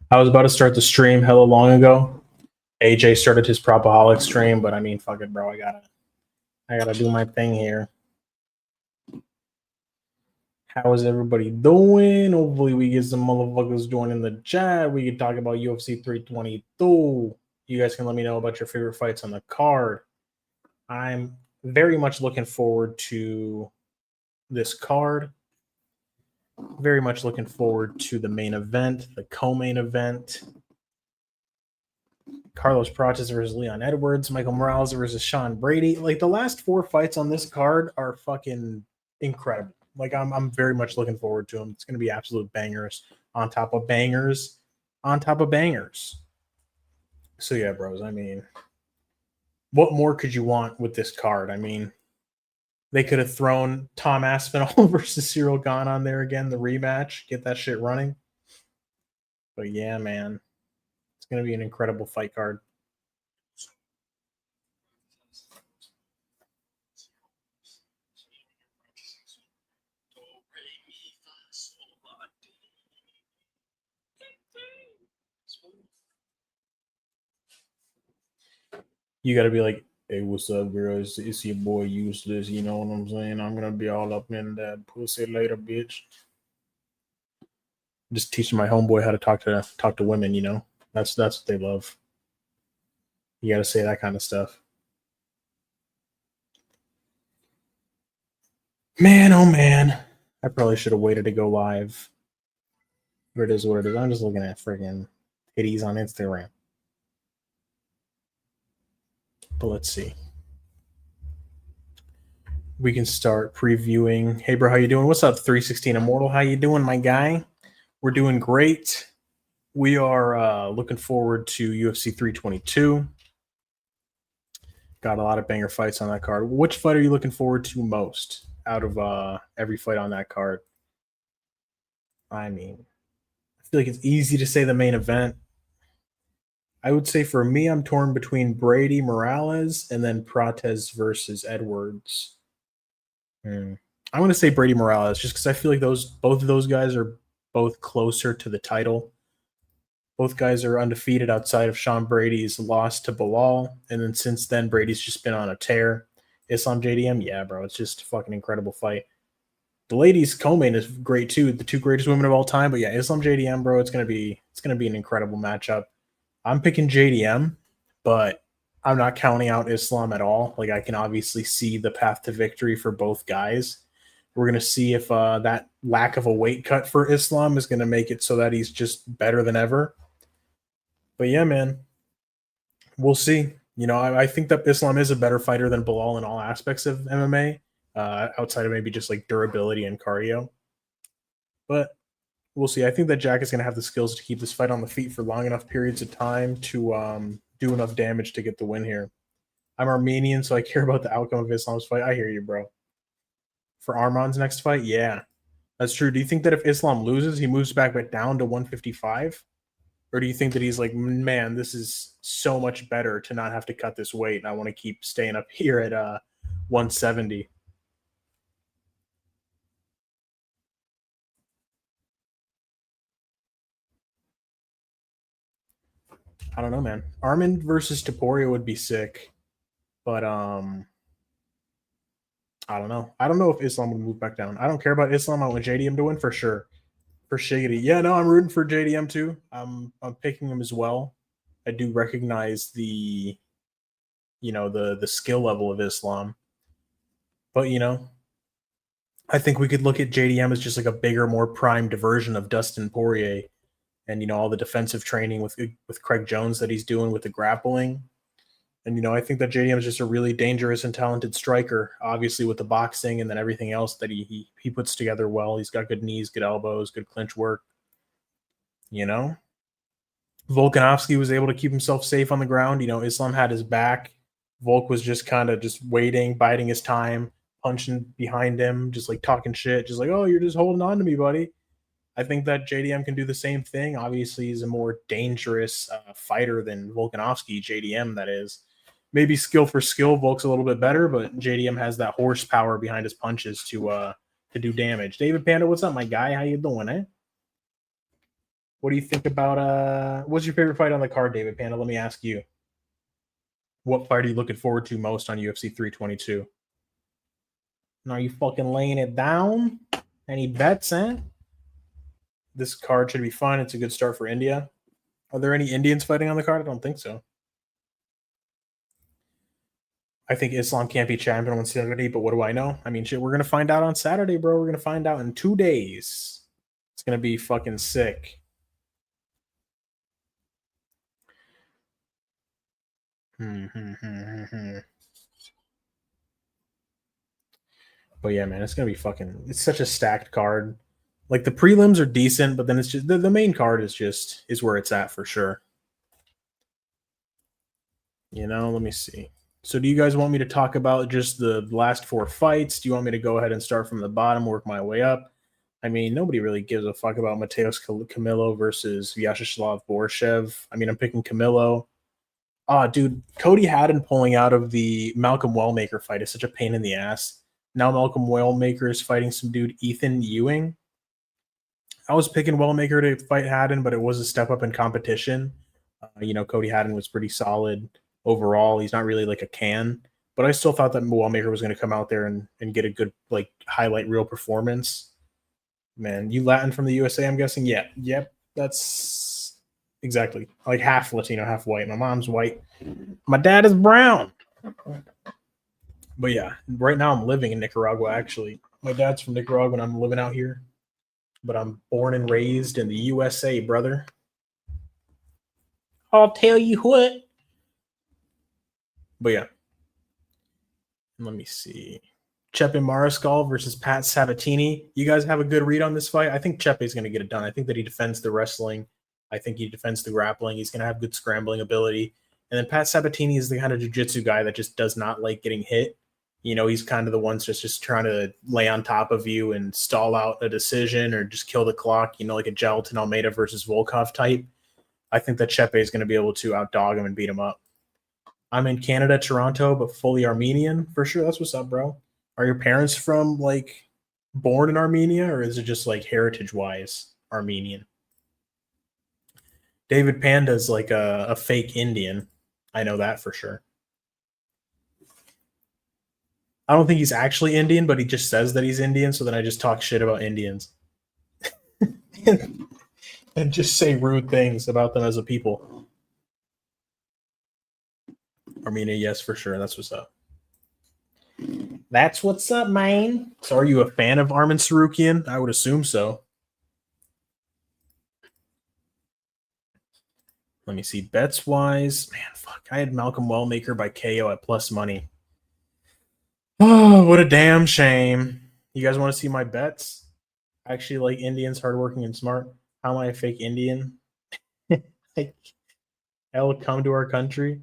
I was about to start the stream hella long ago. AJ started his Propaholic stream, but I mean, fuck it, bro. I gotta do my thing here. How is everybody doing? Hopefully we get some motherfuckers joining the chat. We can talk about UFC 322. You guys can let me know about your favorite fights on the card. I'm very much looking forward to this card. Very much looking forward to the main event, the co-main event. Carlos Prates versus Leon Edwards, Michael Morales versus Sean Brady. Like, the last 4 fights on this card are fucking incredible. Like, I'm very much looking forward to them. It's going to be absolute bangers on top of bangers on top of bangers. So yeah, bros, I mean, what more could you want with this card? I mean, they could have thrown Tom Aspinall versus Cyril Gane on there again, the rematch, get that shit running. But yeah, man, it's going to be an incredible fight card. You got to be like, hey, what's up, girls? It's your boy Useless. You know what I'm saying? I'm going to be all up in that pussy later, bitch. Just teaching my homeboy how to talk to women, you know? That's what they love. You got to say that kind of stuff. Man, oh man. I probably should have waited to go live. But it is what it is. I'm just looking at friggin' titties on Instagram. But let's see. We can start previewing. Hey, bro, how you doing? What's up, 316 Immortal? How you doing, my guy? We're doing great. We are looking forward to UFC 322. Got a lot of banger fights on that card. Which fight are you looking forward to most out of every fight on that card? I mean, I feel like it's easy to say the main event. I would say for me, I'm torn between Brady Morales and then Prates versus Edwards. I'm going to say Brady Morales just because I feel like both of those guys are both closer to the title. Both guys are undefeated outside of Sean Brady's loss to Bilal. And then since then, Brady's just been on a tear. Islam JDM, yeah, bro. It's just a fucking incredible fight. The ladies co-main is great too. The 2 greatest women of all time. But yeah, Islam JDM, bro, it's gonna be an incredible matchup. I'm picking JDM, but I'm not counting out Islam at all. Like, I can obviously see the path to victory for both guys. We're going to see if that lack of a weight cut for Islam is going to make it so that he's just better than ever. But yeah, man, we'll see. You know, I think that Islam is a better fighter than Bilal in all aspects of MMA, outside of maybe just like durability and cardio. But we'll see. I think that Jack is going to have the skills to keep this fight on the feet for long enough periods of time to do enough damage to get the win here. I'm Armenian, so I care about the outcome of Islam's fight. I hear you, bro. For Arman's next fight, yeah, that's true. Do you think that if Islam loses, he moves back down to 155? Or do you think that he's like, man, this is so much better to not have to cut this weight, and I want to keep staying up here at 170? I don't know, man. Arman versus Topuria would be sick, but I don't know. I don't know if Islam would move back down. I don't care about Islam. I want JDM to win for sure. For Shiggity. Yeah, no, I'm rooting for JDM too. I'm picking him as well. I do recognize the skill level of Islam. But, you know, I think we could look at JDM as just like a bigger, more primed version of Dustin Poirier. And, you know, all the defensive training with Craig Jones that he's doing with the grappling. And, you know, I think that JDM is just a really dangerous and talented striker, obviously with the boxing and then everything else that he puts together well. He's got good knees, good elbows, good clinch work. You know, Volkanovski was able to keep himself safe on the ground. You know, Islam had his back. Volk was just kind of just waiting, biding his time, punching behind him, just like talking shit, just like, oh, you're just holding on to me, buddy. I think that JDM can do the same thing. Obviously, he's a more dangerous fighter than Volkanovski, JDM, that is. Maybe skill for skill, Volk's a little bit better, but JDM has that horsepower behind his punches to do damage. David Panda, what's up, my guy? How you doing, eh? What do you think about what's your favorite fight on the card, David Panda? Let me ask you. What fight are you looking forward to most on UFC 322? And are you fucking laying it down? Any bets, eh? This card should be fun. It's a good start for India. Are there any Indians fighting on the card? I don't think so. I think Islam can't be champion on Saturday, but what do I know? I mean, shit, we're going to find out on Saturday, bro. We're going to find out in 2 days. It's going to be fucking sick. But yeah, man, it's going to be fucking... It's such a stacked card. Like, the prelims are decent, but then it's just... The main card is where it's at for sure. You know, let me see. So do you guys want me to talk about just the last 4 fights? Do you want me to go ahead and start from the bottom, work my way up? I mean, nobody really gives a fuck about Matheus Camilo versus Viacheslav Borshchev. I mean, I'm picking Camilo. Dude, Cody Haddon pulling out of the Malcolm Wellmaker fight is such a pain in the ass. Now Malcolm Wellmaker is fighting some dude, Ethan Ewing. I was picking Wellmaker to fight Haddon, but it was a step up in competition. Cody Haddon was pretty solid overall. He's not really like a can, but I still thought that Wellmaker was going to come out there and get a good, like, highlight reel performance. Man, you Latin from the USA, I'm guessing? Yeah. Yep. That's exactly. Like half Latino, half white. My mom's white. My dad is brown. But yeah, right now I'm living in Nicaragua, actually. My dad's from Nicaragua and I'm living out here. But I'm born and raised in the USA, brother. I'll tell you what. But yeah. Let me see. Chepe Mariscal versus Pat Sabatini. You guys have a good read on this fight? I think Chepe is going to get it done. I think that he defends the wrestling. I think he defends the grappling. He's going to have good scrambling ability. And then Pat Sabatini is the kind of jiu-jitsu guy that just does not like getting hit. You know, he's kind of the ones just trying to lay on top of you and stall out a decision or just kill the clock, like a Gerald Almeida versus Volkov type. I think that Chepe is going to be able to outdog him and beat him up. I'm in Canada, Toronto, but fully Armenian for sure. That's what's up, bro. Are your parents from, like, born in Armenia, or is it just, like, heritage-wise Armenian? David Panda is like a fake Indian. I know that for sure. I don't think he's actually Indian, but he just says that he's Indian, so then I just talk shit about Indians. and just say rude things about them as a people. Armenia, yes, for sure. That's what's up. That's what's up, man. So are you a fan of Armin Sarukian? I would assume so. Let me see. Bets-wise. Man, fuck. I had Malcolm Wellmaker by KO at plus money. Oh, what a damn shame. You guys want to see my bets? I actually like Indians, hardworking and smart. How am I a fake Indian? Like, I'll come to our country?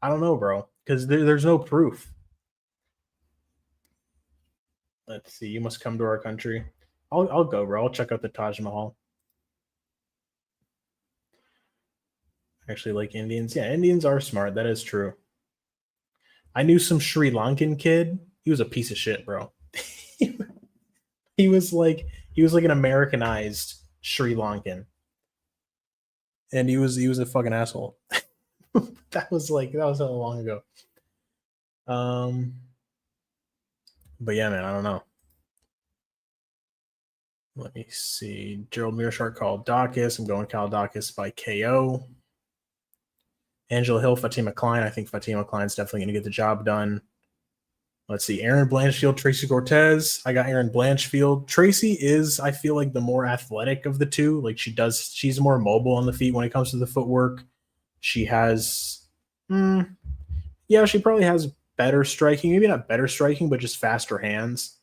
I don't know, bro. Because there's no proof. Let's see. You must come to our country. I'll go, bro. I'll check out the Taj Mahal. Actually, like Indians. Yeah, Indians are smart. That is true. I knew some Sri Lankan kid. He was a piece of shit, bro. he was like an Americanized Sri Lankan, and he was a fucking asshole. that was so long ago. But yeah, man, I don't know. Let me see. Gerald Meerschaert called Daukaus. I'm going Daukaus by KO. Angela Hill, Fatima Kline. I think Fatima Kline's definitely going to get the job done. Let's see. Erin Blanchfield, Tracy Cortez. I got Erin Blanchfield. Tracy is, I feel like, the more athletic of the two. Like, she's more mobile on the feet when it comes to the footwork. She has, she probably has better striking. Maybe not better striking, but just faster hands.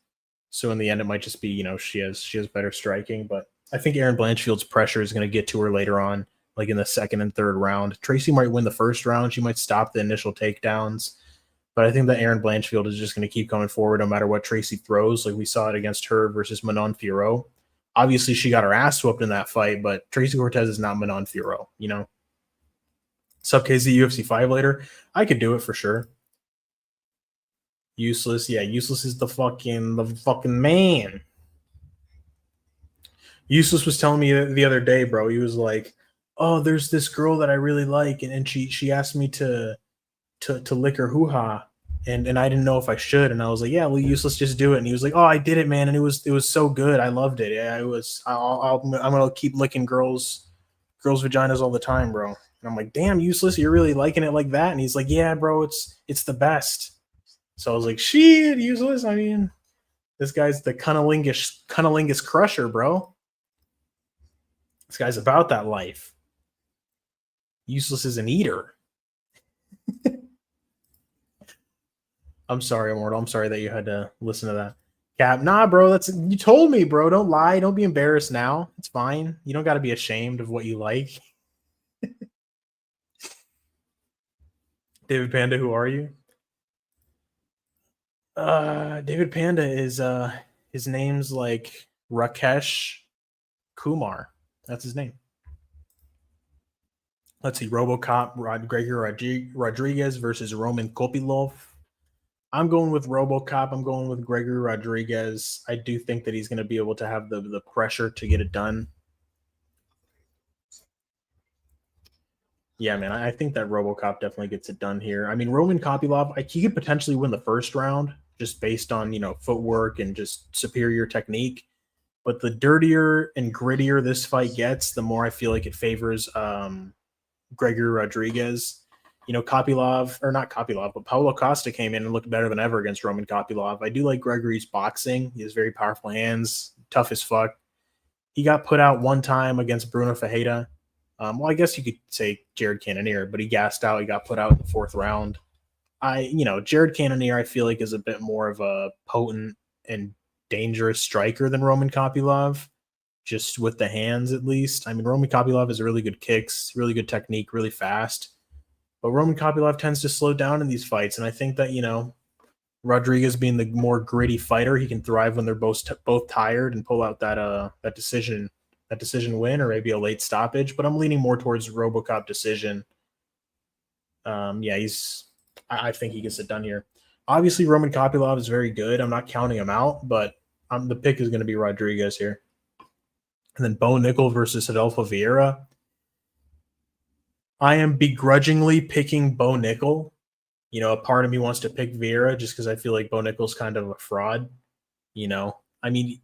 So in the end, it might just be, she has better striking. But I think Erin Blanchfield's pressure is going to get to her later on, like in the second and third round. Tracy might win the first round. She might stop the initial takedowns. But I think that Erin Blanchfield is just going to keep coming forward no matter what Tracy throws. Like we saw it against her versus Manon Fiorot. Obviously, she got her ass whooped in that fight, but Tracy Cortez is not Manon Fiorot, Sub KZ UFC 5 later. I could do it for sure. Useless. Yeah, Useless is the fucking man. Useless was telling me the other day, bro. He was like, "Oh, there's this girl that I really like, and she asked me to lick her hoo-ha, and I didn't know if I should." And I was like, "Yeah, well, Useless, just do it." And he was like, "Oh, I did it, man, and it was so good. I loved it. Yeah, it was. I'm gonna keep licking girls' vaginas all the time, bro." And I'm like, "Damn, Useless, you're really liking it like that?" And he's like, "Yeah, bro, it's the best." So I was like, "Shit, Useless. I mean, this guy's the cunnilingus crusher, bro. This guy's about that life. Useless is an eater." I'm sorry, Immortal. I'm sorry that you had to listen to that. Cap, nah, bro. You told me, bro. Don't lie. Don't be embarrassed now. It's fine. You don't got to be ashamed of what you like. David Panda, who are you? David Panda is his name's like Rakesh Kumar. That's his name. Let's see. RoboCop Gregory Rodrigues versus Roman Kopylov. I'm going with RoboCop. I'm going with Gregory Rodrigues. I do think that he's going to be able to have the pressure to get it done. Yeah, man, I think that RoboCop definitely gets it done here. I mean, Roman Kopylov, he could potentially win the first round just based on, footwork and just superior technique. But the dirtier and grittier this fight gets, the more I feel like it favors Gregory Rodrigues. Kopylov, or not Kopylov, but Paulo Costa came in and looked better than ever against Roman Kopylov. I do like Gregory's boxing. He has very powerful hands, tough as fuck. He got put out one time against Bruno Ferreira. Well, I guess you could say Jared Cannonier, but he gassed out. He got put out in the fourth round. Jared Cannonier, I feel like, is a bit more of a potent and dangerous striker than Roman Kopylov, just with the hands at least. I mean, Roman Kopylov has really good kicks, really good technique, really fast. But Roman Kopylov tends to slow down in these fights, and I think that, Rodrigues being the more gritty fighter, he can thrive when they're both tired and pull out that decision win or maybe a late stoppage. But I'm leaning more towards RoboCop decision. I think he gets it done here. Obviously, Roman Kopylov is very good. I'm not counting him out, but the pick is going to be Rodrigues here. And then Bo Nickal versus Rodolfo Vieira. I am begrudgingly picking Bo Nickal. A part of me wants to pick Vieira just because I feel like Bo Nickal's kind of a fraud. I mean,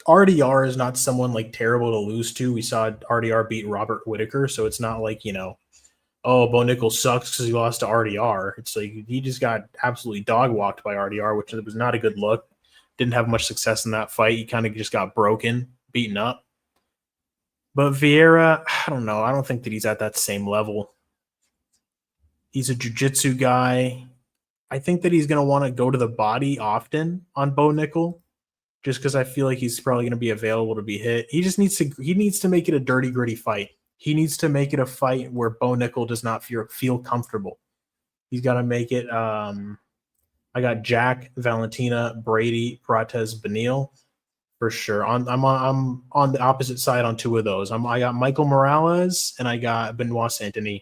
RDR is not someone like terrible to lose to. We saw RDR beat Robert Whitaker, so it's not like, oh, Bo Nickal sucks because he lost to RDR. It's like he just got absolutely dog walked by RDR, which was not a good look. Didn't have much success in that fight. He kind of just got beaten up. But Vieira, I don't know. I don't think that he's at that same level. He's a jiu-jitsu guy. I think that he's going to want to go to the body often on Bo Nickal, just because I feel like he's probably going to be available to be hit. He needs to make it a dirty, gritty fight. He needs to make it a fight where Bo Nickal does not feel comfortable. He's got to make it. I got Jack, Valentina, Brady, Cortez, Beneil for sure. I'm on the opposite side on two of those. I got Michael Morales and I got Benoit Saint-Denis.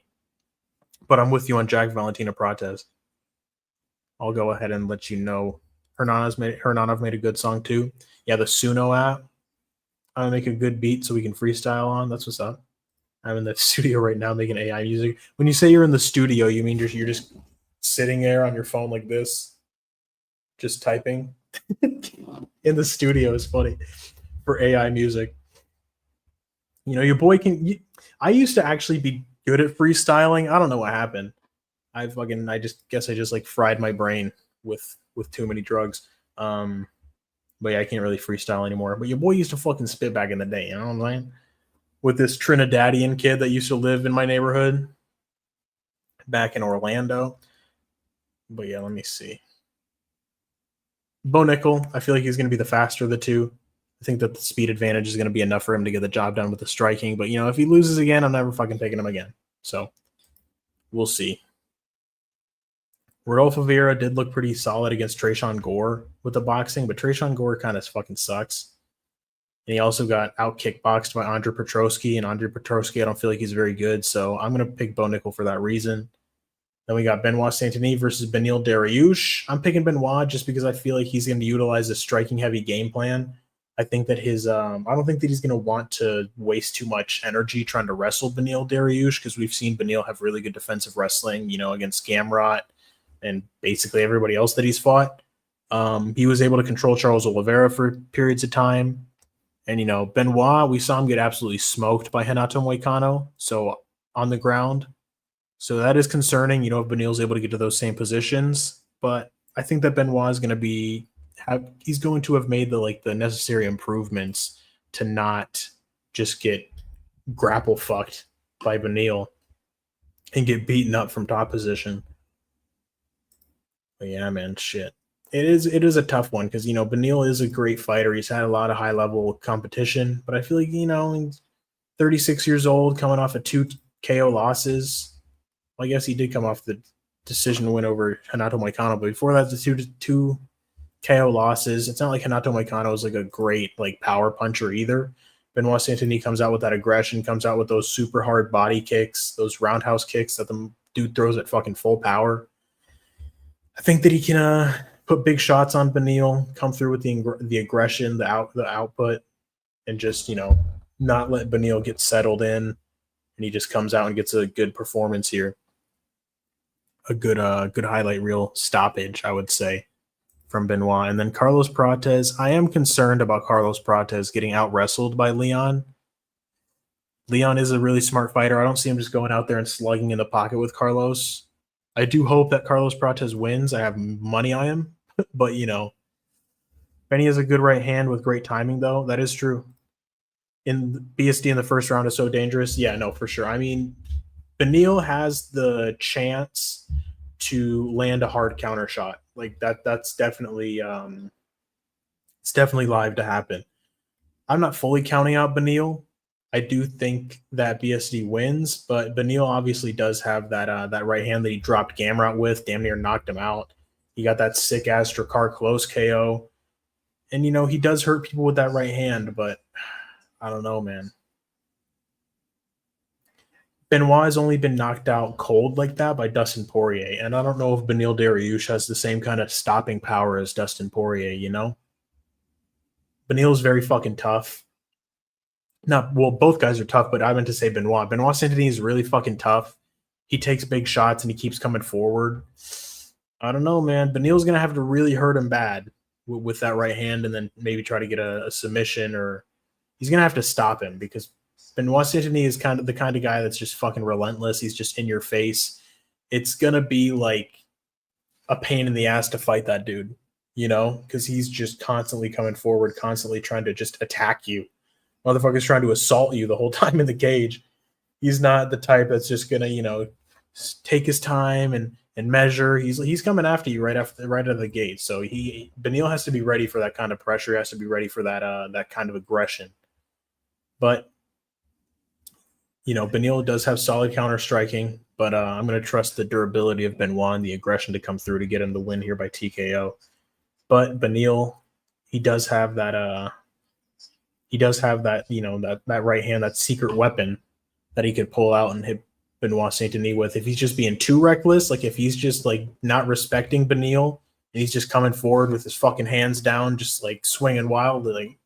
But I'm with you on Jack, Valentina, Cortez. I'll go ahead and let you know. Hernanov made a good song too. Yeah, the Suno app. I'm gonna make a good beat so we can freestyle on. That's what's up. I'm in the studio right now making AI music. When you say you're in the studio, you mean you're just sitting there on your phone like this, just typing. In the studio is funny for AI music. Your boy can. I used to actually be good at freestyling. I don't know what happened. I just like fried my brain with too many drugs. But yeah, I can't really freestyle anymore. But your boy used to fucking spit back in the day. You know what I'm saying? With this Trinidadian kid that used to live in my neighborhood back in Orlando. But yeah, let me see. Bo Nickal, I feel like he's going to be the faster of the two. I think that the speed advantage is going to be enough for him to get the job done with the striking. But, if he loses again, I'm never fucking picking him again. So we'll see. Rodolfo Vieira did look pretty solid against Trayshawn Gore with the boxing, but Trayshawn Gore kind of fucking sucks. And he also got out kickboxed by Andre Petrosky, and Andre Petrosky, I don't feel like he's very good. So I'm going to pick Bo Nickal for that reason. Then we got Benoit Saint-Denis versus Beneil Dariush. I'm picking Benoit just because I feel like he's going to utilize a striking-heavy game plan. I think that I don't think that he's going to want to waste too much energy trying to wrestle Beneil Dariush, because we've seen Beneil have really good defensive wrestling, against Gamrot and basically everybody else that he's fought. He was able to control Charles Oliveira for periods of time. And, Benoit, we saw him get absolutely smoked by Renato Moicano, so on the ground. So that is concerning, if Beneil's able to get to those same positions. But I think that Benoit is going to he's going to have made the necessary improvements to not just get grapple fucked by Beneil and get beaten up from top position. But yeah, man, shit. It is a tough one because Beneil is a great fighter. He's had a lot of high level competition, but I feel like he's 36 years old, coming off of 2 KO losses. Well, I guess he did come off the decision win over Renato Moicano, but before that, the two KO losses. It's not like Renato Moicano is a great power puncher either. Benoit Saint-Denis comes out with that aggression, comes out with those super hard body kicks, those roundhouse kicks that the dude throws at fucking full power. I think that he can put big shots on Beneil, come through with the aggression, the output, and just not let Beneil get settled in, and he just comes out and gets a good performance here. A good highlight reel stoppage, I would say, from Benoit. And then Carlos Prates. I am concerned about Carlos Prates getting out-wrestled by Leon. Leon is a really smart fighter. I don't see him just going out there and slugging in the pocket with Carlos. I do hope that Carlos Prates wins. I have money on him. But, Benny has a good right hand with great timing, though. That is true. In BSD in the first round is so dangerous. Yeah, no, for sure. I mean, Beneil has the chance to land a hard counter shot. That's definitely it's definitely live to happen. I'm not fully counting out Beneil. I do think that BSD wins, but Beneil obviously does have that right hand that he dropped Gamrot with, damn near knocked him out. He got that sick ass Drakkar close KO. And he does hurt people with that right hand, but I don't know, man. Benoit has only been knocked out cold like that by Dustin Poirier, and I don't know if Beneil Dariush has the same kind of stopping power as Dustin Poirier, Beneil's very fucking tough. Both guys are tough, but I meant to say Benoit. Benoit Saint-Denis is really fucking tough. He takes big shots and he keeps coming forward. I don't know, man. Beneil's going to have to really hurt him bad with that right hand and then maybe try to get a submission, or he's going to have to stop him because Benoit Saint-Denis is kind of the kind of guy that's just fucking relentless. He's just in your face. It's going to be like a pain in the ass to fight that dude, because he's just constantly coming forward, constantly trying to just attack you. Motherfucker's trying to assault you the whole time in the cage. He's not the type that's just going to, take his time and measure. He's coming after you right out of the gate. So Beneil has to be ready for that kind of pressure. He has to be ready for that kind of aggression. But Beneil does have solid counter striking, but I'm going to trust the durability of Benoit and the aggression to come through to get him the win here by TKO. But Beneil, he does have that that right hand, that secret weapon that he could pull out and hit Benoit Saint-Denis with. If he's just being too reckless, if he's just not respecting Beneil and he's just coming forward with his fucking hands down, just swinging wildly,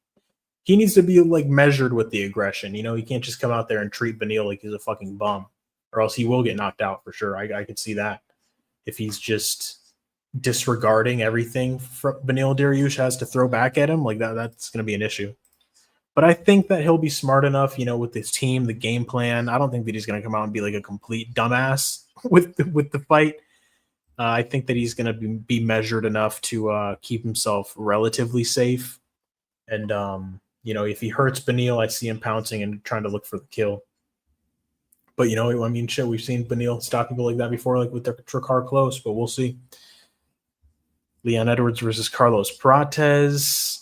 he needs to be measured with the aggression. He can't just come out there and treat Beneil like he's a fucking bum, or else he will get knocked out for sure. I could see that if he's just disregarding everything Beneil Dariush has to throw back at him, that's going to be an issue. But I think that he'll be smart enough, with his team, the game plan. I don't think that he's going to come out and be a complete dumbass with the fight. I think that he's going to be measured enough to keep himself relatively safe. And, if he hurts Beneil, I see him pouncing and trying to look for the kill. But, shit, we've seen Beneil stop people like that before, with the Drakkar close, but we'll see. Leon Edwards versus Carlos Prates.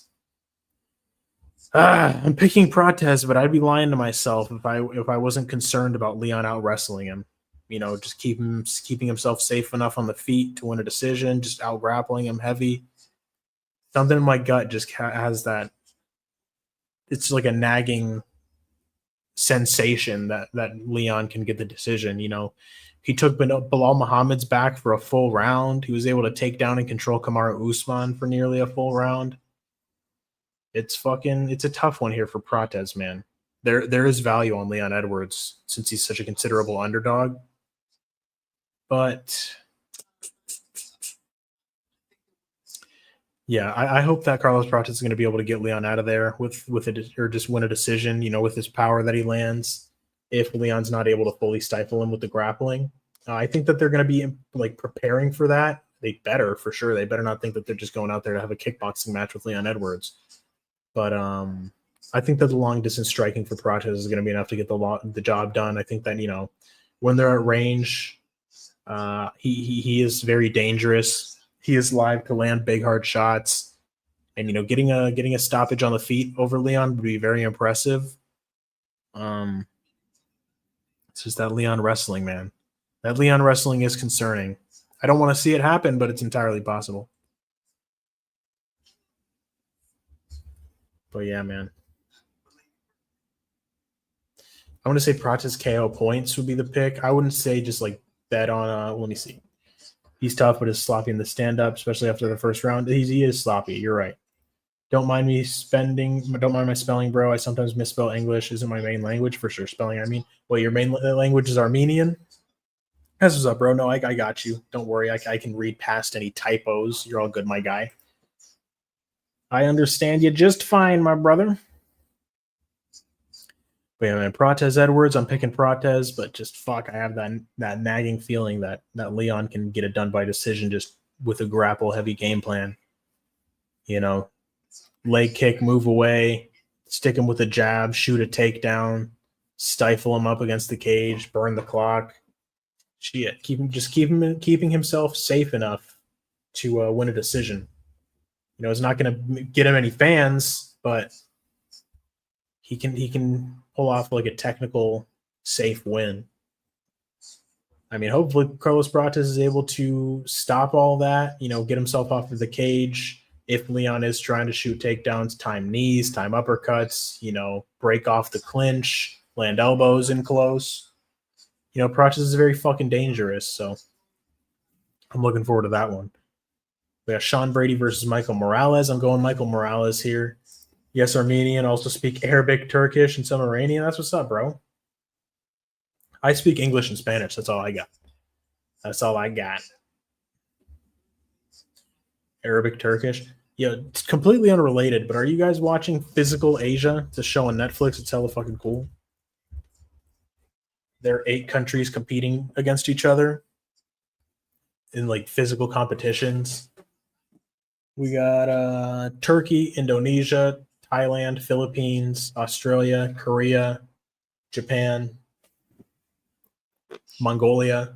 I'm picking Prates, but I'd be lying to myself if I wasn't concerned about Leon out wrestling him. Just keeping himself safe enough on the feet to win a decision, just out grappling him heavy. Something in my gut just has that. It's like a nagging sensation that Leon can get the decision. He took Bilal Muhammad's back for a full round. He was able to take down and control Kamaru Usman for nearly a full round. It's a tough one here for Cortez, man. There is value on Leon Edwards since he's such a considerable underdog. But yeah, I hope that Carlos Cortez is going to be able to get Leon out of there with it, or just win a decision, with his power that he lands. If Leon's not able to fully stifle him with the grappling, I think that they're going to be like preparing for that. They better, for sure. They better not think that they're just going out there to have a kickboxing match with Leon Edwards. But I think that the long distance striking for Cortez is going to be enough to get the job done. I think that when they're at range, he is very dangerous. He is live to land big hard shots, and getting a stoppage on the feet over Leon would be very impressive. It's just that Leon wrestling, man. That Leon wrestling is concerning. I don't want to see it happen, but it's entirely possible. But yeah, man. I want to say Cortez KO points would be the pick. I wouldn't say just like bet on. Let me see. He's tough, but is sloppy in the stand-up, especially after the first round. He is sloppy. You're right. Don't mind my spelling, bro. I sometimes misspell English. Isn't my main language for sure. Spelling, I mean. Wait, your main language is Armenian? That's what's up, bro. No, I got you. Don't worry. I can read past any typos. You're all good, my guy. I understand you just fine, my brother. But yeah, man, Cortez Edwards, I'm picking Cortez, but just fuck, I have that nagging feeling that Leon can get it done by decision just with a grapple-heavy game plan. Leg kick, move away, stick him with a jab, shoot a takedown, stifle him up against the cage, burn the clock. Shit, keeping himself safe enough to win a decision. It's not going to get him any fans, but he can pull off like a technical, safe win. I mean, hopefully Carlos Cortez is able to stop all that, get himself off of the cage. If Leon is trying to shoot takedowns, time knees, time uppercuts, break off the clinch, land elbows in close. Cortez is very fucking dangerous, so I'm looking forward to that one. We got Sean Brady versus Michael Morales. I'm going Michael Morales here. Yes, Armenian. Also speak Arabic, Turkish, and some Iranian. That's what's up, bro. I speak English and Spanish. That's all I got. Arabic, Turkish. Yeah, it's completely unrelated, but are you guys watching Physical Asia? It's a show on Netflix. It's hella fucking cool. There are 8 countries competing against each other in like physical competitions. We got Turkey, Indonesia, Thailand, Philippines, Australia, Korea, Japan, Mongolia.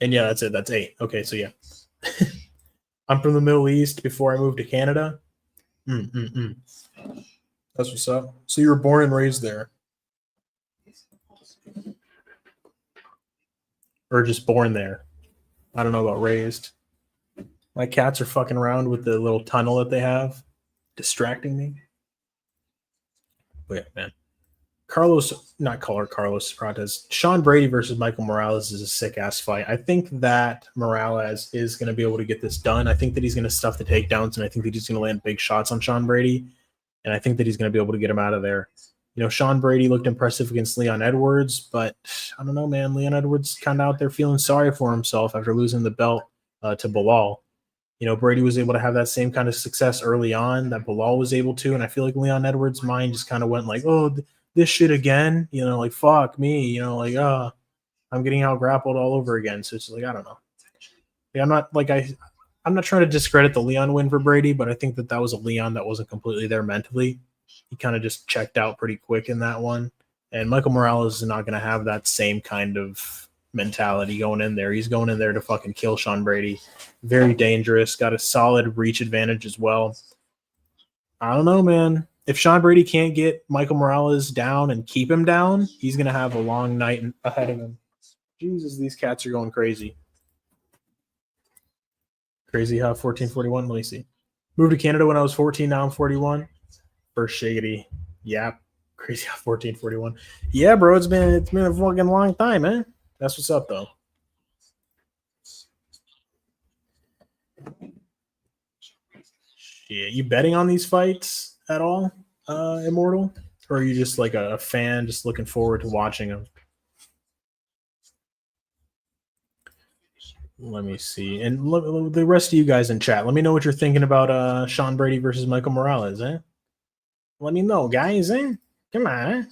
And yeah, that's it. That's 8. Okay, so yeah. I'm from the Middle East before I moved to Canada. That's what's up. So you were born and raised there. Or just born there. I don't know about raised. My cats are fucking around with the little tunnel that they have, distracting me. But yeah, man. Carlos Cortez. Sean Brady versus Michael Morales is a sick-ass fight. I think that Morales is going to be able to get this done. I think that he's going to stuff the takedowns, and I think that he's going to land big shots on Sean Brady, and I think that he's going to be able to get him out of there. Sean Brady looked impressive against Leon Edwards, but I don't know, man. Leon Edwards kind of out there feeling sorry for himself after losing the belt to Belal. Brady was able to have that same kind of success early on that Belal was able to, and I feel like Leon Edwards' mind just kind of went like, oh, this shit again, like fuck me, I'm getting out grappled all over again. So it's like, I don't know. I'm not trying to discredit the Leon win for Brady, but I think that was a Leon that wasn't completely there mentally. He kind of just checked out pretty quick in that one. And Michael Morales is not going to have that same kind of mentality going in there. He's going in there to fucking kill Sean Brady. Very dangerous. Got a solid reach advantage as well. I don't know, man. If Sean Brady can't get Michael Morales down and keep him down, he's going to have a long night ahead of him. Jesus, these cats are going crazy. Crazy how 1441. Let me see. Moved to Canada when I was 14. Now I'm 41. First shiggity. Yep. Crazy how 1441. Yeah, bro. It's been a fucking long time, man. That's what's up, though. Shit, you betting on these fights at all, Immortal? Or are you just like a fan just looking forward to watching them? Let me see. And the rest of you guys in chat, let me know what you're thinking about Sean Brady versus Michael Morales, eh? Let me know, guys, eh? Come on.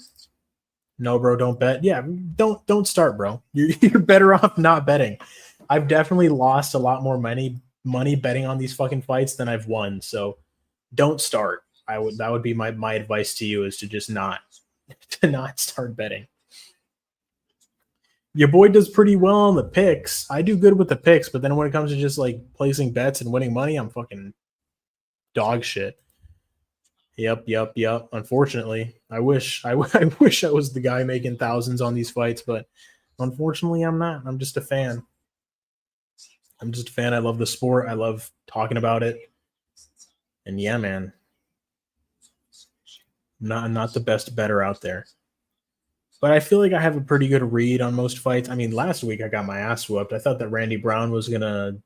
No, bro, don't bet. Yeah, don't start, bro. You're better off not betting. I've definitely lost a lot more money betting on these fucking fights than I've won. So don't start. That would be my advice to you, is to just not start betting. Your boy does pretty well on the picks. I do good with the picks, but then when it comes to just like placing bets and winning money, I'm fucking dog shit. Yep. Unfortunately, I wish I was the guy making thousands on these fights, but unfortunately, I'm not. I'm just a fan. I love the sport. I love talking about it. And yeah, man, not the best bettor out there. But I feel like I have a pretty good read on most fights. I mean, last week I got my ass whooped. I thought that Randy Brown was going to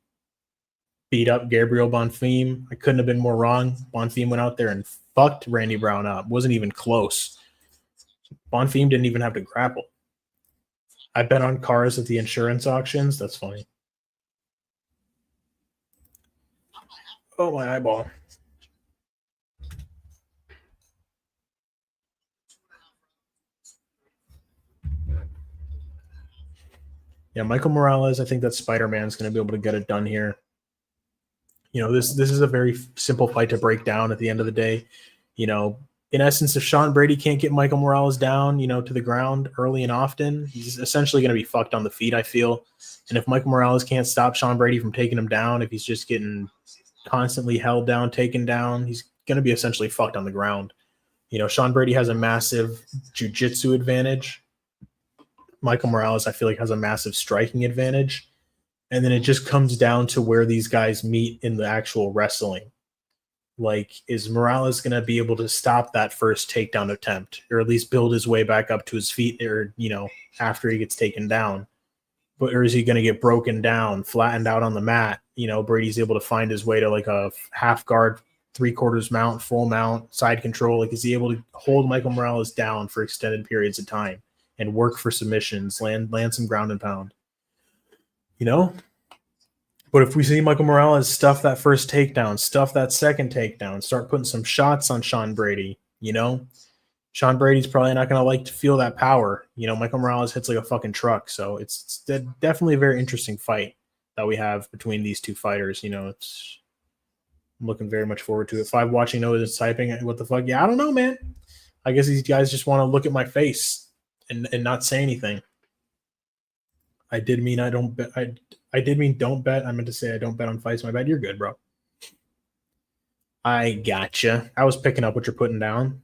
beat up Gabriel Bonfim. I couldn't have been more wrong. Bonfim went out there and fucked Randy Brown up. Wasn't even close. Bonfim didn't even have to grapple. I bet on cars at the insurance auctions. That's funny. Oh, my eyeball. Yeah, Michael Morales, I think that Spider-Man's going to be able to get it done here. You know, this is a very simple fight to break down at the end of the day. You know, in essence, if Sean Brady can't get Michael Morales down, you know, to the ground early and often, he's essentially going to be fucked on the feet, I feel. And if Michael Morales can't stop Sean Brady from taking him down, if he's just getting constantly held down, taken down, he's going to be essentially fucked on the ground. You know, Sean Brady has a massive jiu-jitsu advantage. Michael Morales, I feel like, has a massive striking advantage. And then it just comes down to where these guys meet in the actual wrestling. Like, is Morales going to be able to stop that first takedown attempt, or at least build his way back up to his feet, or, you know, after he gets taken down? Or is he going to get broken down, flattened out on the mat? You know, Brady's able to find his way to like a half guard, 3/4 mount, full mount, side control. Like, is he able to hold Michael Morales down for extended periods of time and work for submissions, land some ground and pound? You know? But if we see Michael Morales stuff that first takedown, stuff that second takedown, start putting some shots on Sean Brady, you know, Sean Brady's probably not going to like to feel that power. You know, Michael Morales hits like a fucking truck. So it's definitely a very interesting fight that we have between these two fighters. You know, I'm looking very much forward to it. 5 watching knows typing. What the fuck? Yeah, I don't know, man. I guess these guys just want to look at my face and not say anything. I did mean I don't bet. I did mean don't bet. I meant to say I don't bet on fights. My bad. You're good, bro. I gotcha. I was picking up what you're putting down.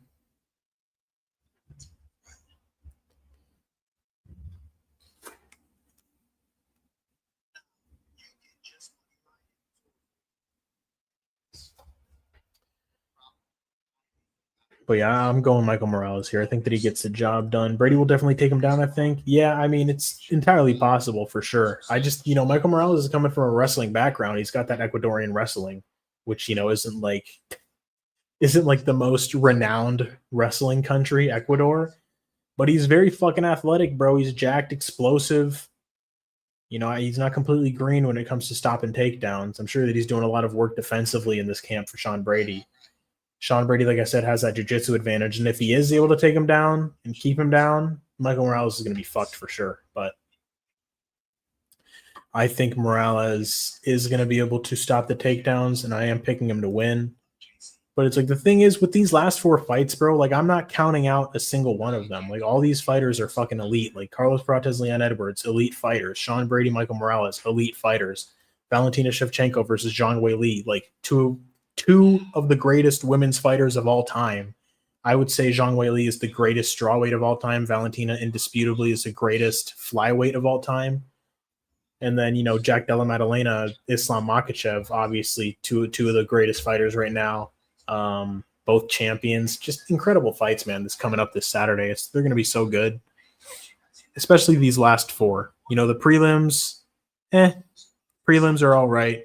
But yeah, I'm going Michael Morales here. I think that he gets the job done. Brady will definitely take him down, I think. Yeah, I mean, it's entirely possible for sure. I just, you know, Michael Morales is coming from a wrestling background. He's got that Ecuadorian wrestling, which, you know, isn't like the most renowned wrestling country, Ecuador. But he's very fucking athletic, bro. He's jacked, explosive. You know, he's not completely green when it comes to stopping takedowns. I'm sure that he's doing a lot of work defensively in this camp for Sean Brady. Sean Brady, like I said, has that jiu-jitsu advantage. And if he is able to take him down and keep him down, Michael Morales is going to be fucked for sure. But I think Morales is going to be able to stop the takedowns, and I am picking him to win. But it's like, the thing is, with these last 4 fights, bro, like, I'm not counting out a single one of them. Like, all these fighters are fucking elite. Like, Carlos Prates, Leon Edwards, elite fighters. Sean Brady, Michael Morales, elite fighters. Valentina Shevchenko versus Zhang Weili, like, two of the greatest women's fighters of all time. I would say Zhang Weili is the greatest strawweight of all time. Valentina indisputably is the greatest flyweight of all time. And then, you know, Jack Della Maddalena, Islam Makhachev, obviously two of the greatest fighters right now. Both champions. Just incredible fights, man, that's coming up this Saturday. They're going to be so good. Especially these last 4. You know, the prelims, prelims are all right.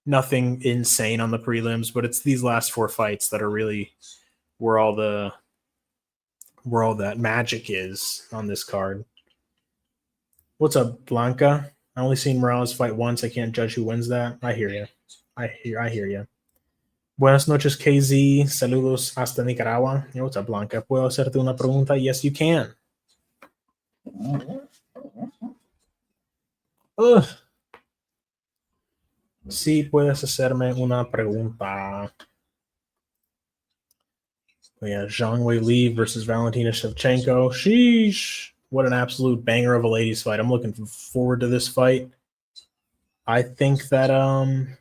Nothing insane on the prelims, but it's these last 4 fights that are really where all that magic is on this card. What's up, Blanca? I only seen Morales fight once. I can't judge who wins that. I hear you. I hear you. Buenas noches, KZ. Saludos hasta Nicaragua. Yo, what's up, Blanca? ¿Puedo hacerte una pregunta? Yes, you can. Ugh. Sí, puedes hacerme una pregunta. Yeah, Zhang Weili versus Valentina Shevchenko. Sheesh. What an absolute banger of a ladies fight. I'm looking forward to this fight. I think that I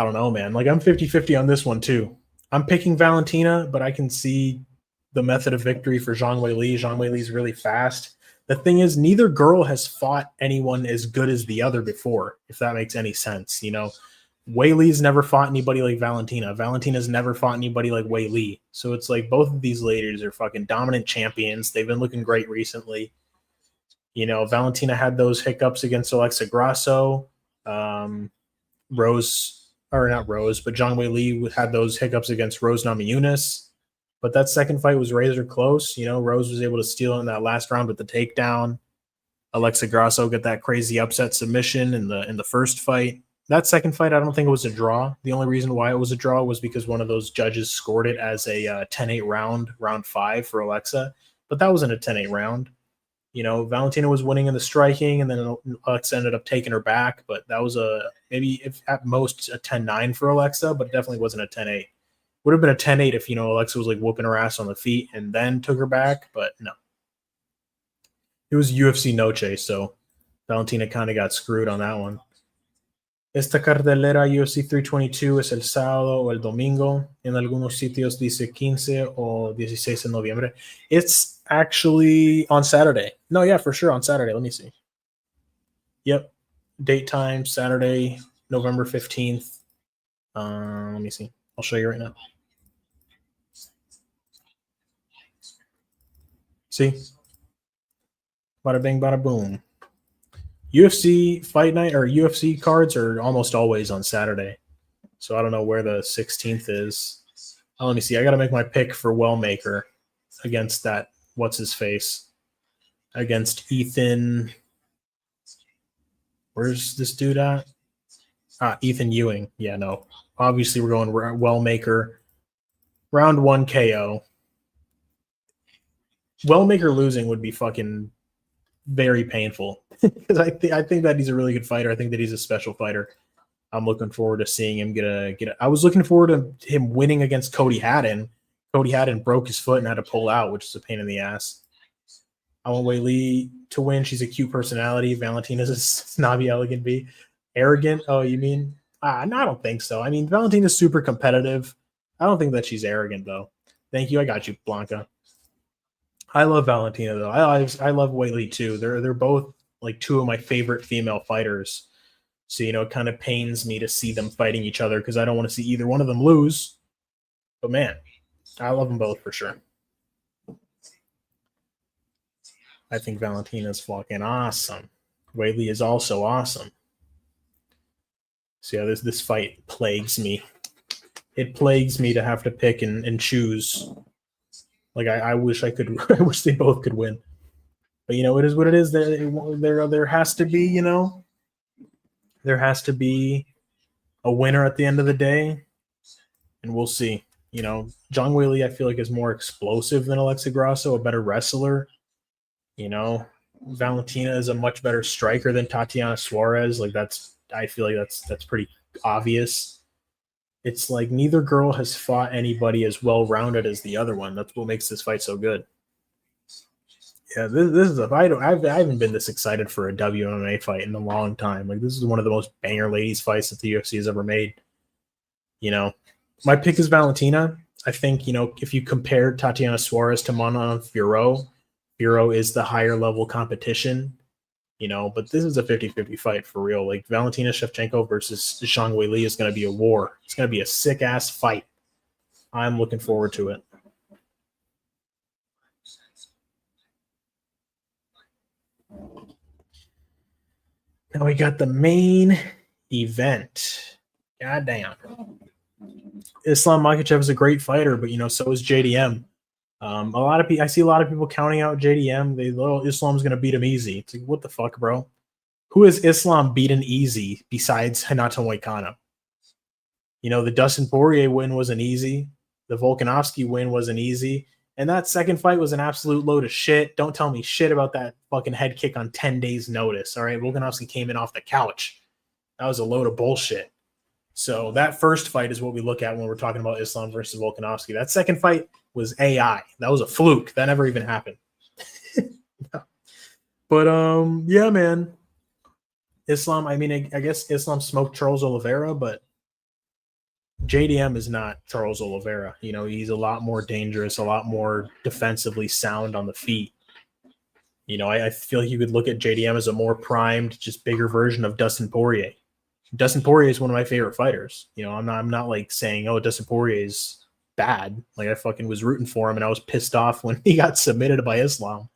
don't know, man. Like, I'm 50-50 on this one too. I'm picking Valentina, but I can see the method of victory for Zhang Weili. Zhang Weili's really fast. The thing is, neither girl has fought anyone as good as the other before, if that makes any sense. You know, Weili's never fought anybody like Valentina. Valentina's never fought anybody like Weili. So it's like both of these ladies are fucking dominant champions. They've been looking great recently. You know, Valentina had those hiccups against Alexa Grasso. Rose, or not Rose, but Zhang Weili had those hiccups against Rose Namajunas. But that second fight was razor close. You know, Rose was able to steal in that last round with the takedown. Alexa Grasso got that crazy upset submission in the first fight. That second fight, I don't think it was a draw. The only reason why it was a draw was because one of those judges scored it as a 10-8 round 5 for Alexa. But that wasn't a 10-8 round. You know, Valentina was winning in the striking, and then Alexa ended up taking her back. But that was maybe if at most a 10-9 for Alexa, but it definitely wasn't a 10-8. Would have been a 10-8 if, you know, Alexa was like whooping her ass on the feet and then took her back, but no. It was UFC Noche, so Valentina kind of got screwed on that one. Esta cartelera UFC 322 es el sábado o el domingo. En algunos sitios dice 15 o 16 de noviembre. It's actually on Saturday. No, yeah, for sure on Saturday. Let me see. Yep. Date time, Saturday, November 15th. Let me see. I'll show you right now. See? Bada bing, bada boom. UFC fight night or UFC cards are almost always on Saturday. So I don't know where the 16th is. Oh, let me see. I got to make my pick for Wellmaker against that. What's his face? Against Ethan. Where's this dude at? Ethan Ewing. Yeah, no. Obviously, we're going Wellmaker. Round 1 KO. Wellmaker losing would be fucking very painful because I think that he's a really good fighter. I think that he's a special fighter. I'm looking forward to seeing him get a. I was looking forward to him winning against Cody Haddon. Cody Haddon broke his foot and had to pull out, which is a pain in the ass. I want Weili to win. She's a cute personality. Valentina's a snobby, elegant bee. Arrogant? Oh, you mean? No, I don't think so. I mean, Valentina's super competitive. I don't think that she's arrogant, though. Thank you. I got you, Blanca. I love Valentina, though. I love Weili, too. They're both, like, two of my favorite female fighters. So, you know, it kind of pains me to see them fighting each other because I don't want to see either one of them lose. But, man, I love them both for sure. I think Valentina's fucking awesome. Weili is also awesome. So, yeah, this fight plagues me. It plagues me to have to pick and choose. Like, I wish I could. I wish they both could win. But, you know, it is what it is. There has to be, you know, there has to be a winner at the end of the day. And we'll see. You know, Zhang Weili, I feel like, is more explosive than Alexa Grasso, a better wrestler. You know, Valentina is a much better striker than Tatiana Suarez. Like, I feel like that's pretty obvious. It's like neither girl has fought anybody as well-rounded as the other one. That's what makes this fight so good. Yeah, this is a fight. I haven't been this excited for a WMMA fight in a long time. Like, this is one of the most banger ladies fights that the UFC has ever made. You know, my pick is Valentina. I think, you know, if you compare Tatiana Suarez to Manon Fiorot, Fiorot is the higher level competition. You know, but this is a 50-50 fight for real. Like, Valentina Shevchenko versus Zhang Weili is going to be a war. It's going to be a sick-ass fight. I'm looking forward to it. Now we got the main event. Goddamn. Islam Makhachev is a great fighter, but so is JDM. I see a lot of people counting out JDM. Islam's gonna beat him easy. It's like, what the fuck, bro? Who has Islam beaten easy besides Renato Moicano? The Dustin Poirier win wasn't easy. The Volkanovski win wasn't easy. And that second fight was an absolute load of shit. Don't tell me shit about that fucking head kick on 10 days notice. All right. Volkanovski came in off the couch. That was a load of bullshit. So that first fight is what we look at when we're talking about Islam versus Volkanovski. That second fight was AI. That was a fluke. That never even happened. But yeah, man. Islam, I guess Islam smoked Charles Oliveira, but JDM is not Charles Oliveira. He's a lot more dangerous, a lot more defensively sound on the feet. I feel like you could look at JDM as a more primed, just bigger version of Dustin Poirier. Dustin Poirier is one of my favorite fighters. I'm not like saying, oh, Dustin Poirier is bad. Like, I fucking was rooting for him and I was pissed off when he got submitted by Islam.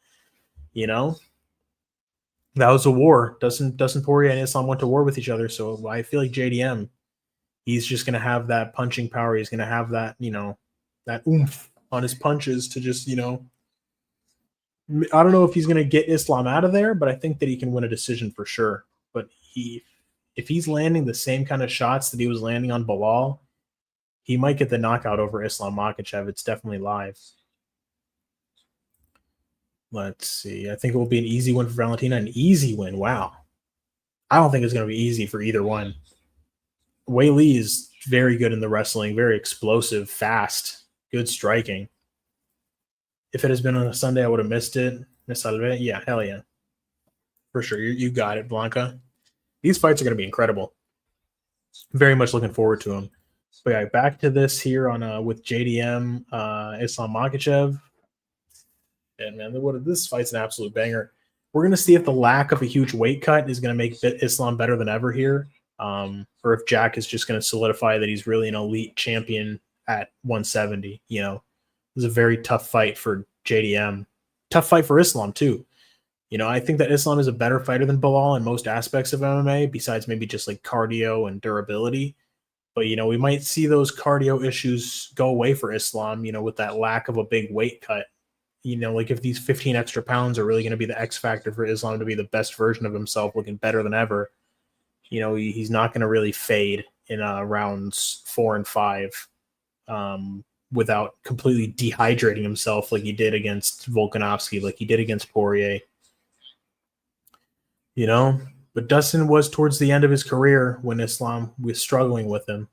That was a war. Dustin Poirier and Islam went to war with each other. So I feel like JDM, he's just going to have that punching power. He's going to have that, that oomph on his punches to just, I don't know if he's going to get Islam out of there, but I think that he can win a decision for sure. But if he's landing the same kind of shots that he was landing on Belal, he might get the knockout over Islam Makhachev. It's definitely live. Let's see. I think it will be an easy win for Valentina. An easy win. Wow. I don't think it's going to be easy for either one. Wei Li is very good in the wrestling, very explosive, fast, good striking. If it has been on a Sunday, I would have missed it. Yeah, hell yeah. For sure. You got it, Blanca. These fights are going to be incredible. Very much looking forward to them. But yeah, back to this here on with JDM, Islam Makhachev. And man, this fight's an absolute banger. We're going to see if the lack of a huge weight cut is going to make Islam better than ever here. Or if Jack is just going to solidify that he's really an elite champion at 170. It was a very tough fight for JDM. Tough fight for Islam, too. I think that Islam is a better fighter than Belal in most aspects of MMA, besides maybe just like cardio and durability. But, we might see those cardio issues go away for Islam, with that lack of a big weight cut. Like if these 15 extra pounds are really going to be the X factor for Islam to be the best version of himself, looking better than ever, he's not going to really fade in rounds 4 and 5 without completely dehydrating himself like he did against Volkanovski, like he did against Poirier. But Dustin was towards the end of his career when Islam was struggling with him.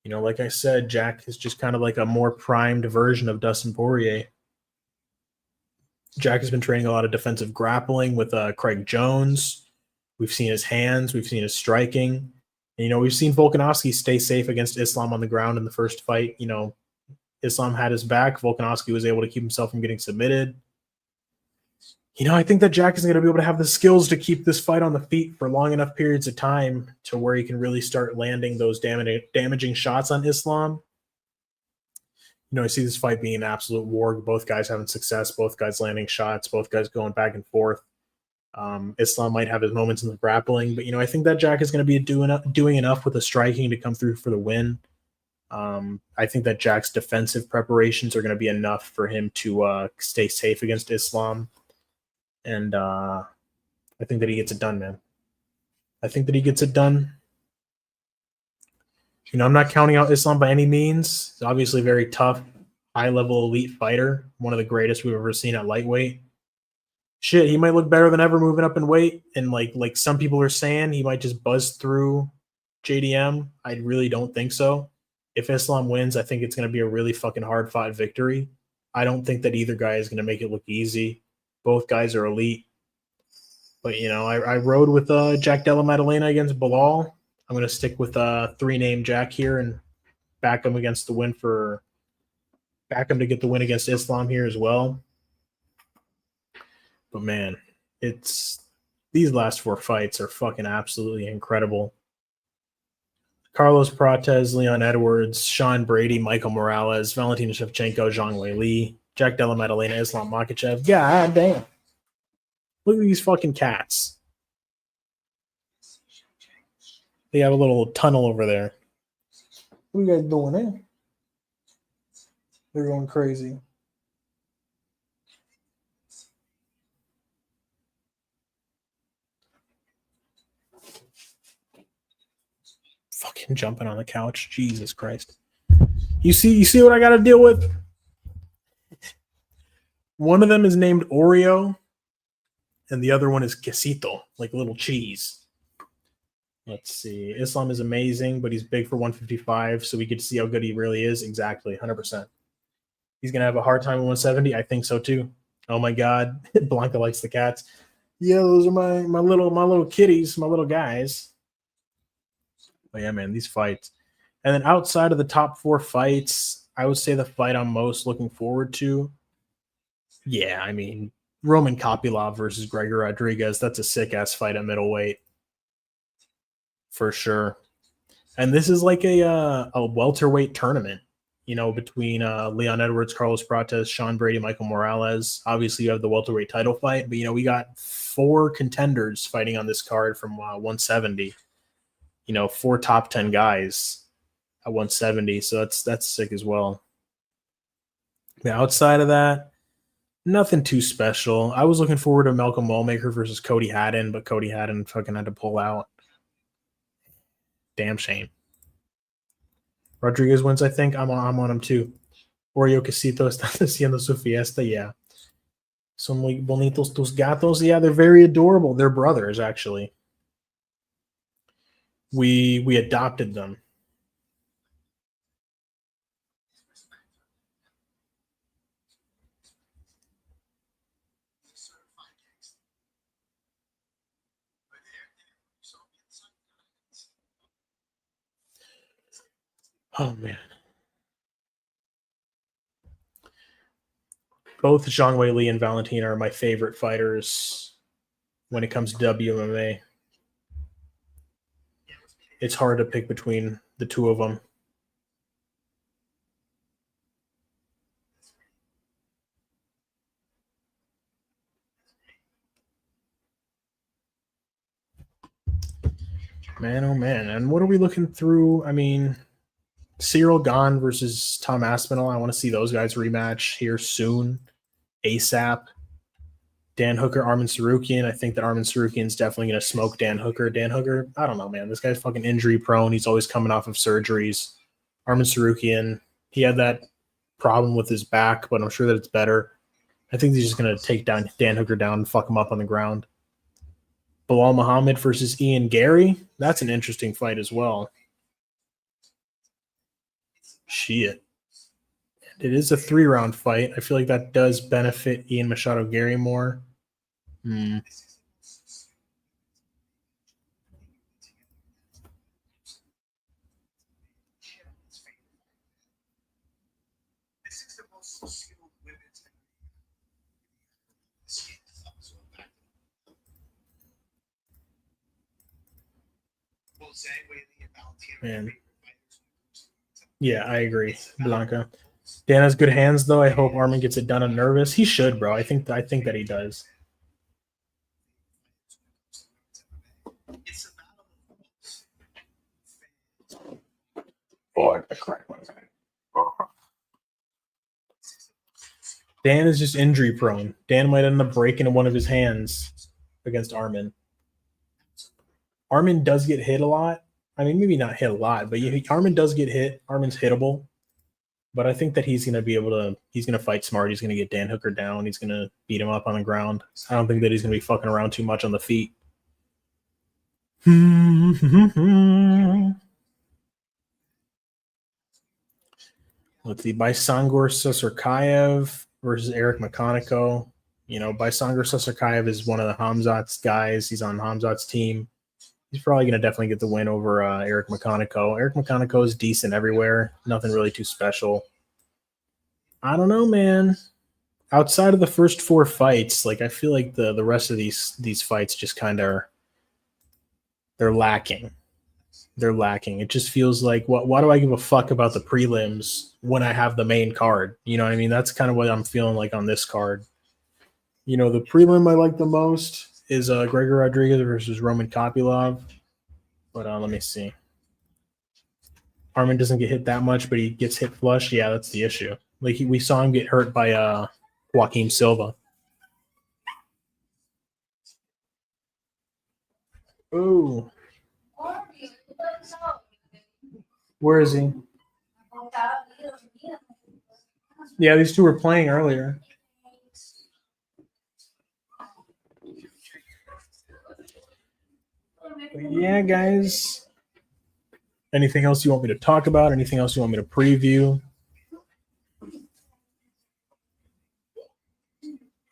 Like I said, Jack is just kind of like a more primed version of Dustin Poirier. Jack has been training a lot of defensive grappling with Craig Jones. We've seen his hands. We've seen his striking. And, we've seen Volkanovski stay safe against Islam on the ground in the first fight. Islam had his back. Volkanovski was able to keep himself from getting submitted. I think that Jack is going to be able to have the skills to keep this fight on the feet for long enough periods of time to where he can really start landing those damaging shots on Islam. I see this fight being an absolute war. Both guys having success, both guys landing shots, both guys going back and forth. Islam might have his moments in the grappling, but, I think that Jack is going to be doing enough with the striking to come through for the win. I think that Jack's defensive preparations are going to be enough for him to stay safe against Islam. And I think that he gets it done, man. I think that he gets it done. I'm not counting out Islam by any means. He's obviously a very tough, high-level elite fighter, one of the greatest we've ever seen at lightweight. Shit, he might look better than ever moving up in weight. And like some people are saying, he might just buzz through JDM. I really don't think so. If Islam wins, I think it's going to be a really fucking hard-fought victory. I don't think that either guy is going to make it look easy. Both guys are elite. But, I rode with Jack Della Maddalena against Belal. I'm going to stick with 3-name Jack here and back him to get the win against Islam here as well. But man, these last 4 fights are fucking absolutely incredible. Carlos Prates, Leon Edwards, Sean Brady, Michael Morales, Valentina Shevchenko, Zhang Weili, Jack Della Maddalena, Islam Makhachev. God damn. Look at these fucking cats. They have a little tunnel over there. What are you guys doing there? They're going crazy. Fucking jumping on the couch. Jesus Christ. You see what I got to deal with? One of them is named Oreo, and the other one is Quesito, like a little cheese. Let's see. Islam is amazing, but he's big for 155, so we get to see how good he really is. Exactly, 100%. He's going to have a hard time at 170. I think so, too. Oh, my God. Blanca likes the cats. Yeah, those are my little kitties, my little guys. But, yeah, man, these fights. And then outside of the top 4 fights, I would say the fight I'm most looking forward to, yeah, I mean, Roman Kopylov versus Gregory Rodrigues. That's a sick-ass fight at middleweight. For sure. And this is like a welterweight tournament, you know, between Leon Edwards, Carlos Prates, Sean Brady, Michael Morales. Obviously, you have the welterweight title fight, but, you know, we got 4 contenders fighting on this card from 170. You know, 4 top 10 guys at 170, so that's sick as well. But outside of that, nothing too special. I was looking forward to Malcolm Wellmaker versus Cody Haddon, but Cody Haddon fucking had to pull out. Damn shame. Rodrigues wins, I think. I'm on him too. Oreo Quesito está haciendo su fiesta. Yeah. Son muy bonitos tus gatos. Yeah, they're very adorable. They're brothers, actually. We adopted them. Oh, man. Both Zhang Weili and Valentina are my favorite fighters when it comes to WMMA. It's hard to pick between the two of them. Man, oh, man. And what are we looking through? I mean, Cyril Gahn versus Tom Aspinall. I want to see those guys rematch here soon. ASAP. Dan Hooker, Armin Sarukian. I think that Armin Sarukian is definitely going to smoke Dan Hooker. Dan Hooker, I don't know, man. This guy's fucking injury prone. He's always coming off of surgeries. Armin Sarukian, he had that problem with his back, but I'm sure that it's better. I think he's just going to take down Dan Hooker down and fuck him up on the ground. Bilal Muhammad versus Ian Gary. That's an interesting fight as well. Shit. It is a 3-round fight. I feel like that does benefit Ian Machado Gary more. Man, yeah, I agree, Blanca. Dan has good hands, though. I hope Armin gets it done on nervous. He should, bro. I think that he does. Boy, I cracked my head. Dan is just injury prone. Dan might end up breaking one of his hands against Armin. Armin does get hit a lot. I mean, maybe not hit a lot, but Armin does get hit. Armin's hittable. But I think that he's going to be able to – he's going to fight smart. He's going to get Dan Hooker down. He's going to beat him up on the ground. I don't think that he's going to be fucking around too much on the feet. Let's see. Baisangur Susurkaev versus Eric McConico. You know, Baisangur Susurkaev is one of the Hamzat's guys. He's on Hamzat's team. He's probably going to definitely get the win over Eric McConico. Eric McConico is decent everywhere. Nothing really too special. I don't know, man. Outside of the first 4 fights, like I feel like the rest of these fights just kind of they're lacking. They're lacking. It just feels like why do I give a fuck about the prelims when I have the main card? You know what I mean? That's kind of what I'm feeling like on this card. You know, the prelim I like the most is Gregory Rodrigues versus Roman Kopylov. But let me see. Armin doesn't get hit that much, but he gets hit flush. Yeah, that's the issue. Like we saw him get hurt by Joaquim Silva. Ooh. Where is he? Yeah, these two were playing earlier. But yeah, guys. Anything else you want me to talk about? Anything else you want me to preview?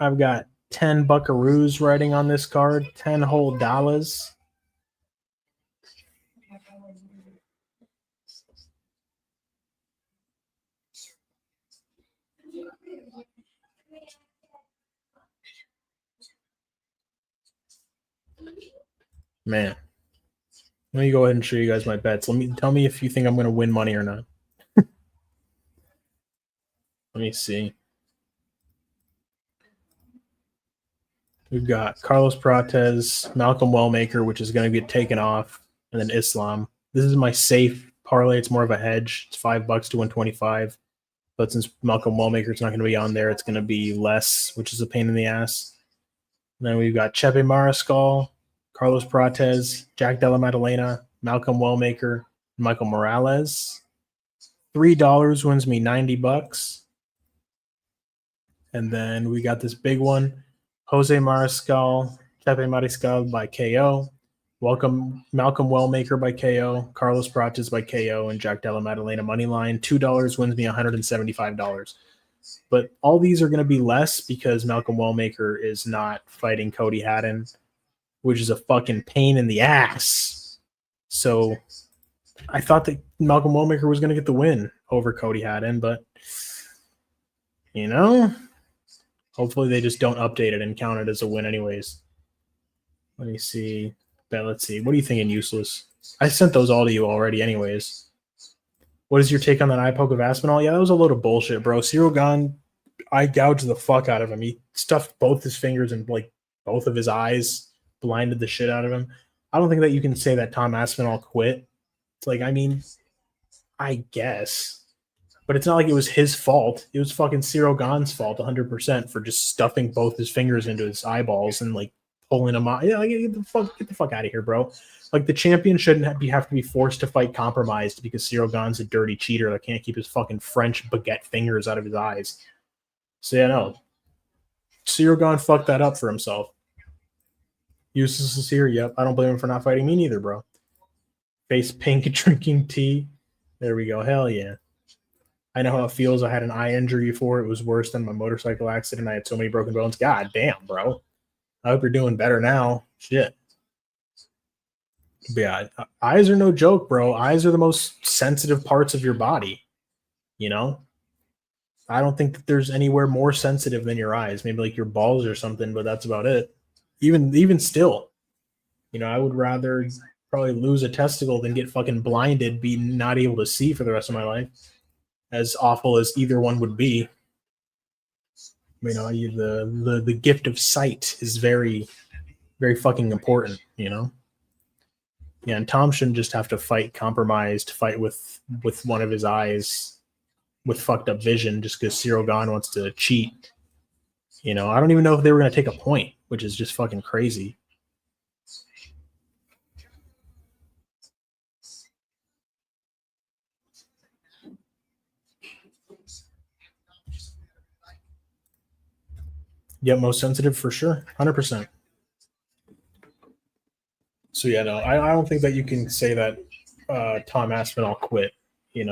I've got 10 buckaroos riding on this card, 10 whole dollars. Man, let me go ahead and show you guys my bets. Tell me if you think I'm going to win money or not. Let me see. We've got Carlos Cortez, Malcolm Wellmaker, which is going to get taken off, and then Islam. This is my safe parlay. It's more of a hedge. It's $5 to 125. But since Malcolm Wellmaker's not going to be on there, it's going to be less, which is a pain in the ass. And then we've got Chepe Mariscal, Carlos Cortez, Jack Della Maddalena, Malcolm Wellmaker, Michael Morales. $3 wins me $90. And then we got this big one. Jose Mariscal, Chepe Mariscal by KO. Malcolm Wellmaker by KO. Carlos Prates by KO. And Jack Della Maddalena money line. $2 wins me $175. But all these are going to be less because Malcolm Wellmaker is not fighting Cody Haddon, which is a fucking pain in the ass. So I thought that Malcolm Wellmaker was going to get the win over Cody Haddon, but, hopefully they just don't update it and count it as a win anyways. Let me see. Let's see. What are you thinking, Useless? I sent those all to you already anyways. What is your take on that eye poke of Aspinall? Yeah, that was a load of bullshit, bro. Cyril Gane, I gouged the fuck out of him. He stuffed both his fingers in both of his eyes, blinded the shit out of him. I don't think that you can say that Tom Aspinall quit. It's I guess. But it's not like it was his fault. It was fucking Cyril Gane's fault 100% for just stuffing both his fingers into his eyeballs and pulling them out. Yeah, get the fuck out of here, bro. The champion shouldn't have to be forced to fight compromised because Cyril Gane's a dirty cheater that can't keep his fucking French baguette fingers out of his eyes. So yeah, no. Cyril Gane fucked that up for himself. Useless is here. Yep, I don't blame him for not fighting me neither, bro. Face pink, drinking tea. There we go. Hell yeah. I know how it feels. I had an eye injury before. It was worse than my motorcycle accident. I had so many broken bones. God damn, bro. I hope you're doing better now. Shit. But yeah, eyes are no joke, bro. Eyes are the most sensitive parts of your body. I don't think that there's anywhere more sensitive than your eyes. Maybe your balls or something, but that's about it. Even still, I would rather probably lose a testicle than get fucking blinded, be not able to see for the rest of my life. As awful as either one would be. The gift of sight is very, very fucking important, Yeah, and Tom shouldn't just have to fight with one of his eyes with fucked up vision just because Cyril Gane wants to cheat. I don't even know if they were going to take a point, which is just fucking crazy. Yeah, most sensitive for sure. 100%. So yeah, no, I don't think that you can say that Tom Aspinall quit. He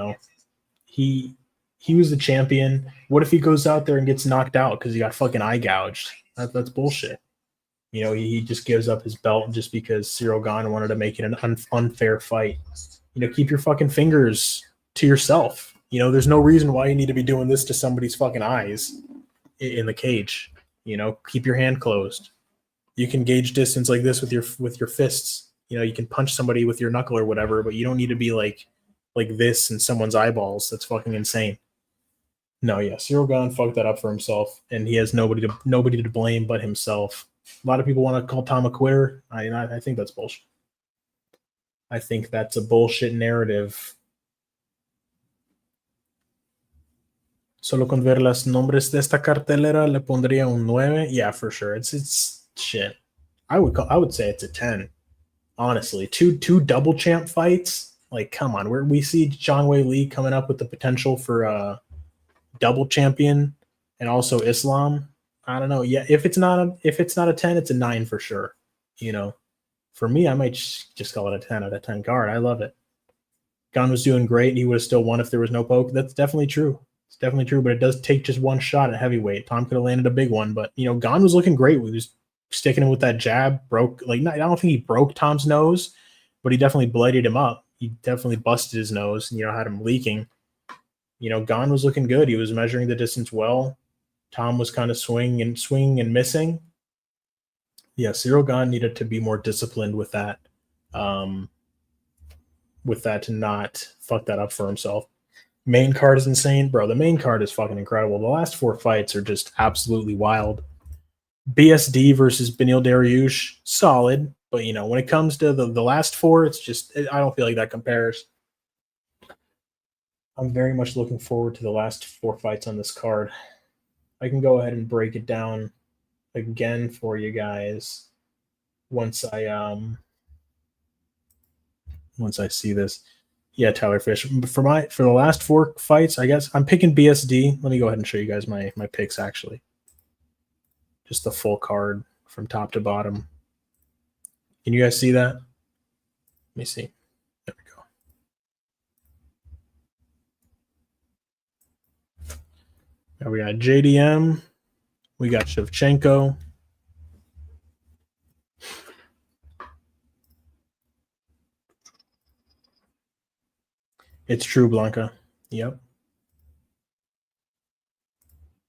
was the champion. What if he goes out there and gets knocked out because he got fucking eye gouged? That's bullshit. He just gives up his belt just because Cyril Gane wanted to make it an unfair fight. Keep your fucking fingers to yourself. There's no reason why you need to be doing this to somebody's fucking eyes in the cage. Keep your hand closed. You can gauge distance like this with your fists. You can punch somebody with your knuckle or whatever, but you don't need to be like this in someone's eyeballs. That's fucking insane. No, yeah, Cyril Gane fucked that up for himself, and he has nobody to blame but himself. A lot of people want to call Tom a quitter. I think that's bullshit. I think that's a bullshit narrative. Solo con ver los nombres de esta cartelera le pondría un 9. Yeah, for sure. It's shit. I would say it's a 10. Honestly, two double champ fights. Like, come on, we see Zhang Wei Li coming up with the potential for a double champion, and also Islam. I don't know. Yeah, if it's not a 10, it's a 9 for sure. You know, for me, I might just call it a 10 out of 10 card. I love it. Gon was doing great. He would have still won if there was no poke. That's definitely true. It's definitely true, but it does take just one shot at heavyweight. Tom could have landed a big one, but Gon was looking great. He was sticking him with that jab. I don't think he broke Tom's nose, but he definitely bloodied him up. He definitely busted his nose and had him leaking. Gon was looking good. He was measuring the distance well. Tom was kind of swinging and missing. Yeah, Cyril Gane needed to be more disciplined with that. To not fuck that up for himself. Main card is insane, bro. The main card is fucking incredible. The last 4 fights are just absolutely wild. BSD versus Beneil Dariush, solid, but when it comes to the last 4, it's just I don't feel like that compares. I'm very much looking forward to the last 4 fights on this card. I can go ahead and break it down again for you guys once I see this. Yeah, Tyler Fish. For the last 4 fights, I guess I'm picking BSD. Let me go ahead and show you guys my picks actually. Just the full card from top to bottom. Can you guys see that? Let me see. There we go. Now we got JDM. We got Shevchenko. It's true, Blanca. Yep.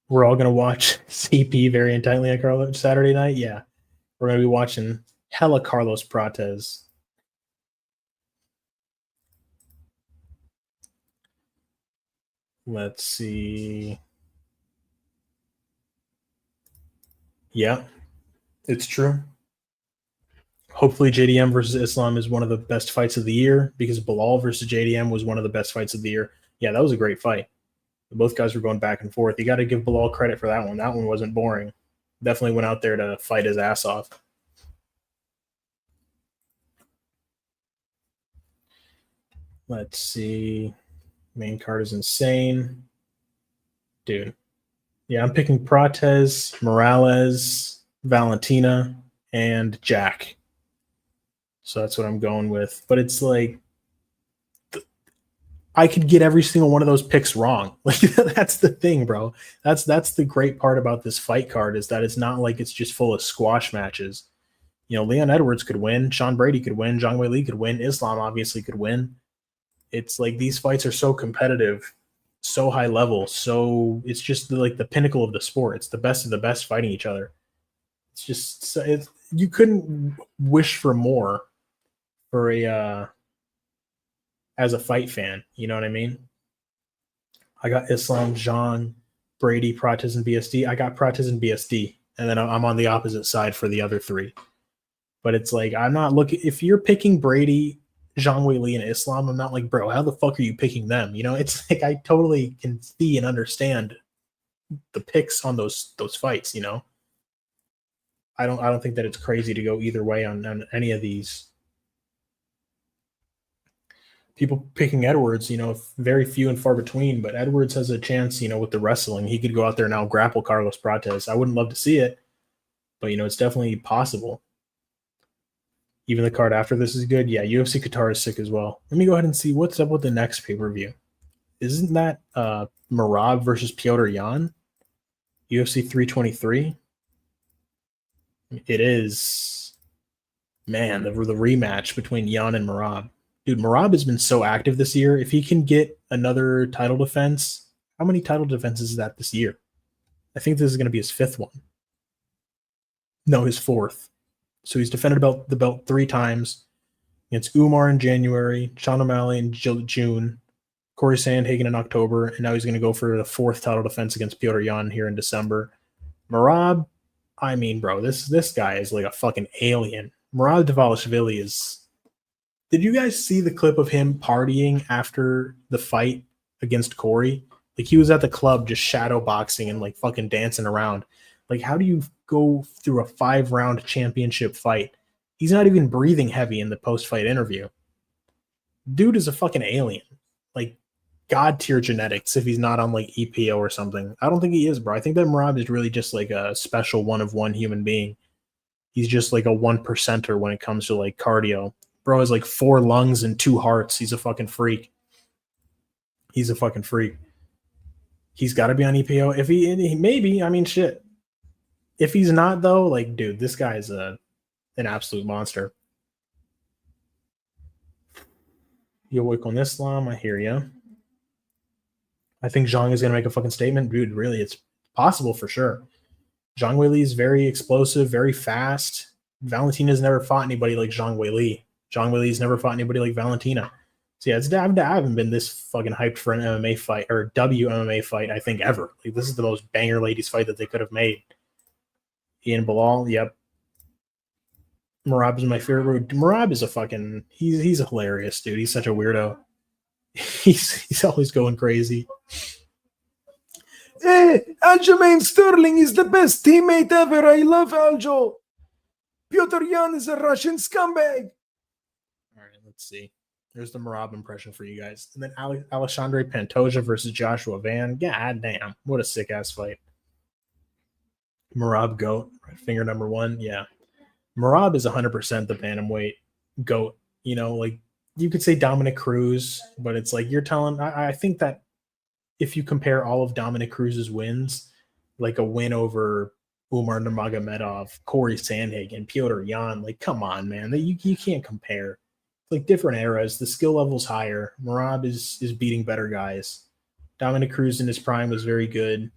We're all going to watch CP very intently on Saturday night. Yeah. We're going to be watching hella Carlos Prates. Let's see. Yeah, it's true. Hopefully JDM versus Islam is one of the best fights of the year, because Bilal versus JDM was one of the best fights of the year. Yeah, that was a great fight. Both guys were going back and forth. You got to give Bilal credit for that one. That one wasn't boring. Definitely went out there to fight his ass off. Let's see. Main card is insane. Dude. Yeah, I'm picking Prates, Morales, Valentina, and Jack. So that's what I'm going with. But it's like, I could get every single one of those picks wrong. Like, that's the thing, bro. That's the great part about this fight card, is that it's not like it's just full of squash matches. Leon Edwards could win, Sean Brady could win, Zhang Wei Li could win, Islam obviously could win. It's like these fights are so competitive, so high level, so it's just like the pinnacle of the sport. It's the best of the best fighting each other. It's just you couldn't wish for more for as a fight fan. You know what I mean? I got Islam, Jean, Brady, Prates, and BSD. I got Prates and BSD, and then I'm on the opposite side for the other 3. But it's like, I'm not looking. If you're picking Brady, Zhang Wei Li, and Islam, I'm not like, bro, how the fuck are you picking them? It's like I totally can see and understand the picks on those fights. I don't think that it's crazy to go either way on any of these. People picking Edwards, very few and far between, but Edwards has a chance, with the wrestling. He could go out there now, grapple Carlos Prates. I wouldn't love to see it, but it's definitely possible. Even the card after this is good. Yeah, UFC Qatar is sick as well. Let me go ahead and see what's up with the next pay-per-view. Isn't that Merab versus Petr Yan? UFC 323? It is. Man, the rematch between Yan and Merab. Dude, Merab has been so active this year. If he can get another title defense, how many title defenses is that this year? I think this is going to be his 5th one. No, his 4th. So he's defended the belt 3 times against Umar in January, Sean O'Malley in June, Corey Sandhagen in October, and now he's going to go for the 4th title defense against Petr Yan here in December. Merab, I mean, bro, this guy is like a fucking alien. Merab Dvalishvili is Did you guys see the clip of him partying after the fight against Corey? Like, he was at the club just shadow boxing and like fucking dancing around. Like, how do you go through a 5-round championship fight? He's not even breathing heavy in the post-fight interview. Dude is a fucking alien. Like, god tier genetics if he's not on like EPO or something. I don't think he is, bro. I think that Merab is really just like a special one of one human being. He's just like a 1%er when it comes to like cardio. Bro has like 4 lungs and 2 hearts. He's a fucking freak. He's a fucking freak. He's got to be on EPO. If he maybe, I mean, shit. If he's not though, like, dude, this guy's an absolute monster. You'll work on Islam. I hear you. I think Zhang is going to make a fucking statement. Dude, really, it's possible for sure. Zhang Weili is very explosive, very fast. Valentina's never fought anybody like Zhang Weili. Zhang Weili's never fought anybody like Valentina. So yeah, I haven't been this fucking hyped for an MMA fight or WMMA fight, I think, ever. Like, this is the most banger ladies fight that they could have made. Ian Bilal, yep. Merab is my favorite. Merab is a fucking he's a hilarious dude. He's such a weirdo. He's always going crazy. Hey, Aljamain Sterling is the best teammate ever. I love Aljo. Piotr Jan is a Russian scumbag. All right, let's see. There's the Merab impression for you guys. And then Alexandre Pantoja versus Joshua Van. God damn, what a sick ass fight. Merab GOAT, finger number 1. Yeah. Merab is 100% the bantamweight GOAT. You know, like, you could say Dominic Cruz, but it's like you're telling. I think that if you compare all of Dominic Cruz's wins, like a win over Umar Nurmagomedov, Corey Sandhagen, Piotr Jan, like, come on, man. You can't compare. Like, different eras. The skill level's higher. Merab is beating better guys. Dominic Cruz in his prime was very good.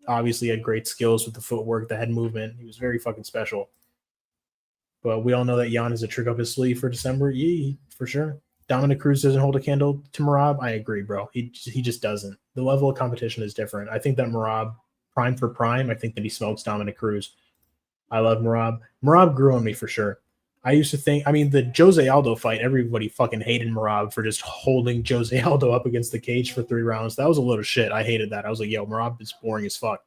Obviously had great skills with the footwork, the head movement. He was very fucking special. But we all know that Jan has a trick up his sleeve for December. Yeah, for sure. Dominic Cruz doesn't hold a candle to Merab. I agree, bro. He just doesn't. The level of competition is different. I think that Merab, prime for prime, I think that he smokes Dominic Cruz. I love Merab. Merab grew on me for sure. I used to think, I mean, the Jose Aldo fight, everybody fucking hated Merab for just holding Jose Aldo up against the cage for 3 rounds. That was a load of shit. I hated that. I was like, yo, Merab is boring as fuck.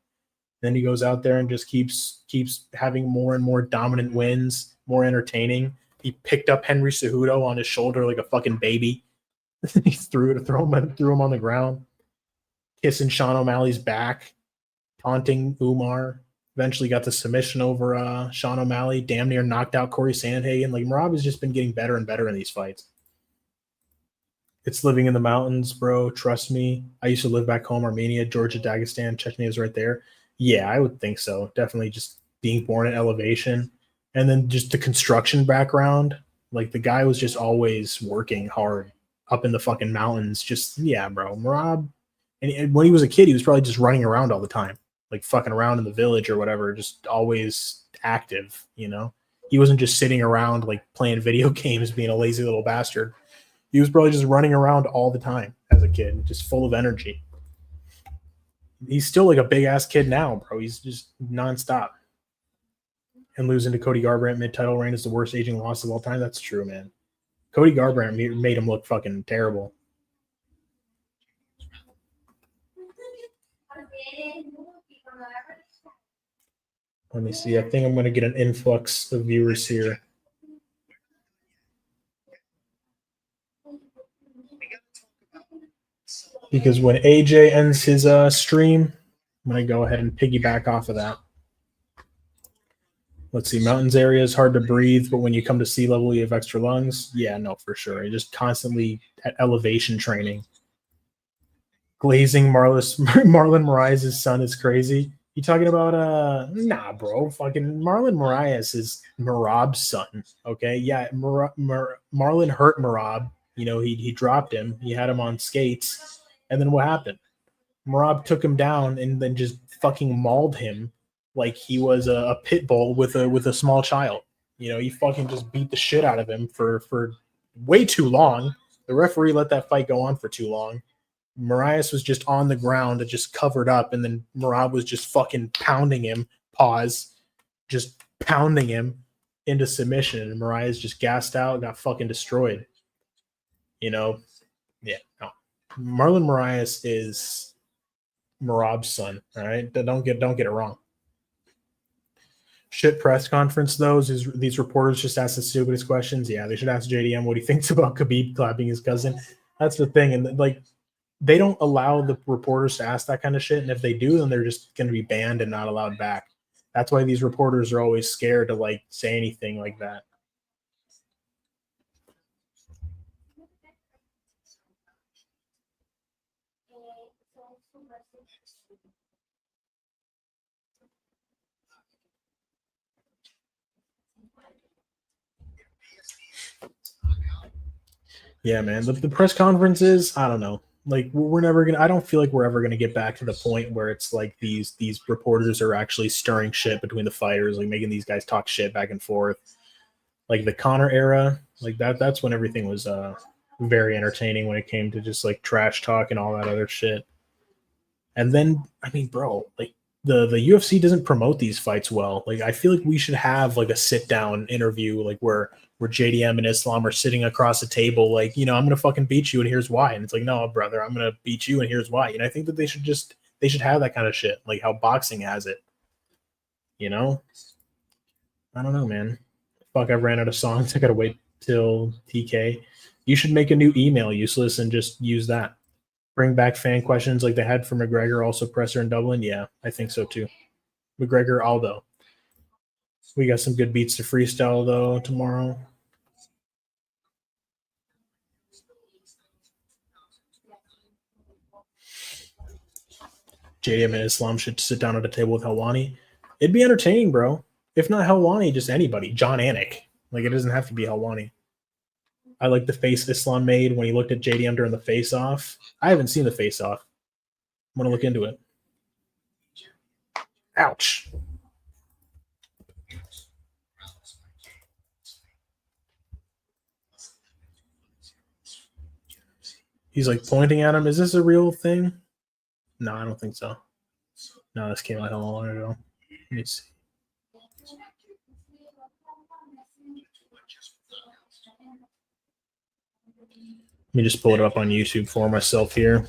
Then he goes out there and just keeps having more and more dominant wins, more entertaining. He picked up Henry Cejudo on his shoulder like a fucking baby. He threw him on the ground, kissing Sean O'Malley's back, taunting Umar. Eventually got the submission over Sean O'Malley. Damn near knocked out Corey Sandhagen. Like, Merab has just been getting better and better in these fights. It's living in the mountains, bro. Trust me. I used to live back home, Armenia, Georgia, Dagestan. Chechnya is right there. Yeah, I would think so. Definitely just being born at elevation. And then just the construction background. Like, the guy was just always working hard up in the fucking mountains. Just, yeah, bro. Merab. And when he was a kid, he was probably just running around all the time. Like, fucking around in the village or whatever. Just always active, you know? He wasn't just sitting around, like, playing video games, being a lazy little bastard. He was probably just running around all the time as a kid, just full of energy. He's still like a big-ass kid now, bro. He's just nonstop. And losing to Cody Garbrandt mid-title reign is the worst aging loss of all time. That's true, man. Cody Garbrandt made him look fucking terrible. Let me see. I think I'm going to get an influx of viewers here. Because when AJ ends his stream, I'm going to go ahead and piggyback off of that. Let's see. Mountains area is hard to breathe, but when you come to sea level, you have extra lungs. Yeah, no, for sure. You're just constantly at elevation training. Glazing Marlon Moraes' son is crazy. You talking about nah, bro? Fucking Marlon Moraes is Merab's son. Okay, yeah. Marlon hurt Merab. You know, he dropped him. He had him on skates, and then what happened? Merab took him down and then just fucking mauled him like he was a pit bull with a small child. You know, he fucking just beat the shit out of him for way too long. The referee let that fight go on for too long. Moraes was just on the ground and just covered up, and then Merab was just fucking pounding him, just pounding him into submission, and Moraes just gassed out, got fucking destroyed. You know, yeah. No. Marlon Moraes is Marab's son. All right, don't get it wrong. Shit press conference though. Is these reporters just ask the stupidest questions? Yeah, they should ask JDM what he thinks about Khabib clapping his cousin. That's the thing, and like they don't allow the reporters to ask that kind of shit, and if they do, then they're just going to be banned and not allowed back. That's why these reporters are always scared to like say anything like that. Yeah, man. The press conferences, I don't know. Like we're never gonna. I don't feel like we're ever gonna get back to the point where it's like these reporters are actually stirring shit between the fighters, like making these guys talk shit back and forth. Like the Connor era, like that's when everything was very entertaining when it came to just like trash talk and all that other shit. And then, I mean, bro, like the UFC doesn't promote these fights well. Like I feel like we should have like a sit down interview, like where JDM and Islam are sitting across a table, like, you know, I'm gonna fucking beat you and here's why. And it's like, no, brother, I'm gonna beat you and here's why. And I think that they should have that kind of shit, like how boxing has it. You know? I don't know, man. Fuck, I've ran out of songs. I gotta wait till TK. You should make a new email, Useless, and just use that. Bring back fan questions like they had for McGregor, also presser in Dublin. Yeah, I think so too. McGregor, Aldo. We got some good beats to freestyle though tomorrow. JDM and Islam should sit down at a table with Helwani. It'd be entertaining, bro. If not Helwani, just anybody. John Anik. Like it doesn't have to be Helwani. I like the face Islam made when he looked at JDM during the face-off. I haven't seen the face-off. I'm gonna look into it. Ouch. He's like pointing at him. Is this a real thing? No, I don't think so. No, this came out a long ago. Let me see. Let me just pull it up on YouTube for myself here.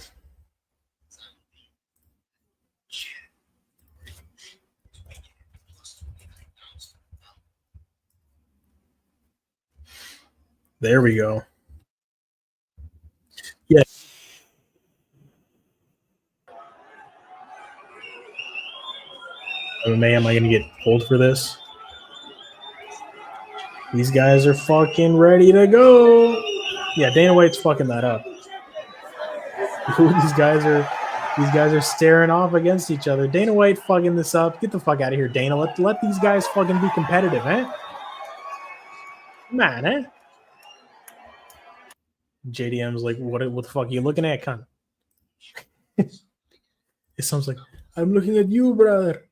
There we go. Yeah. MMA, am I going to get pulled for this? These guys are fucking ready to go. Yeah, Dana White's fucking that up. Ooh, these guys are staring off against each other. Dana White fucking this up. Get the fuck out of here, Dana. Let these guys fucking be competitive, eh? Man, eh? JDM's like, what the fuck are you looking at, cunt? It sounds like, I'm looking at you, brother.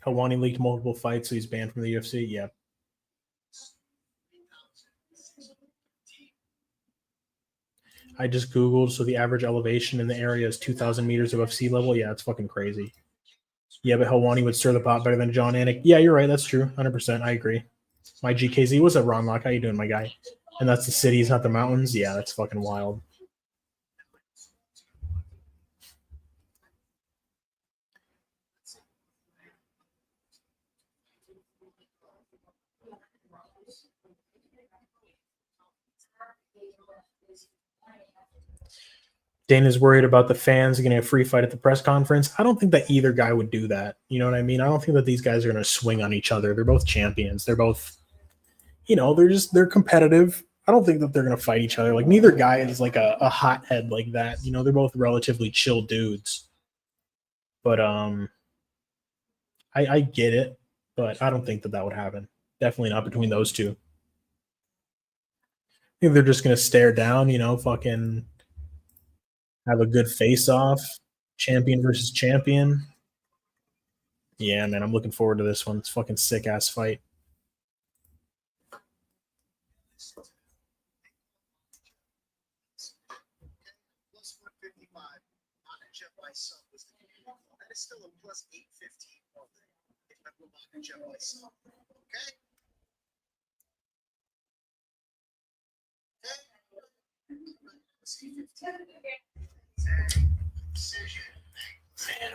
Helwani leaked multiple fights, so he's banned from the UFC. Yeah. I just Googled, so the average elevation in the area is 2,000 meters above sea level. Yeah, it's fucking crazy. Yeah, but Helwani would stir the pot better than John Anik. Yeah, you're right. That's true. 100%. I agree. My GKZ, what's up, Ron Lock? How you doing, my guy? And that's the cities, not the mountains. Yeah, that's fucking wild. Dana's worried about the fans getting a free fight at the press conference. I don't think that either guy would do that. You know what I mean? I don't think that these guys are going to swing on each other. They're both champions. They're both, you know, they're competitive. I don't think that they're going to fight each other. Like neither guy is like a hothead like that. You know, they're both relatively chill dudes. But I get it, but I don't think that would happen. Definitely not between those two. I think they're just going to stare down, you know, fucking have a good face-off, champion versus champion. Yeah, man, I'm looking forward to this one. It's fucking sick-ass fight.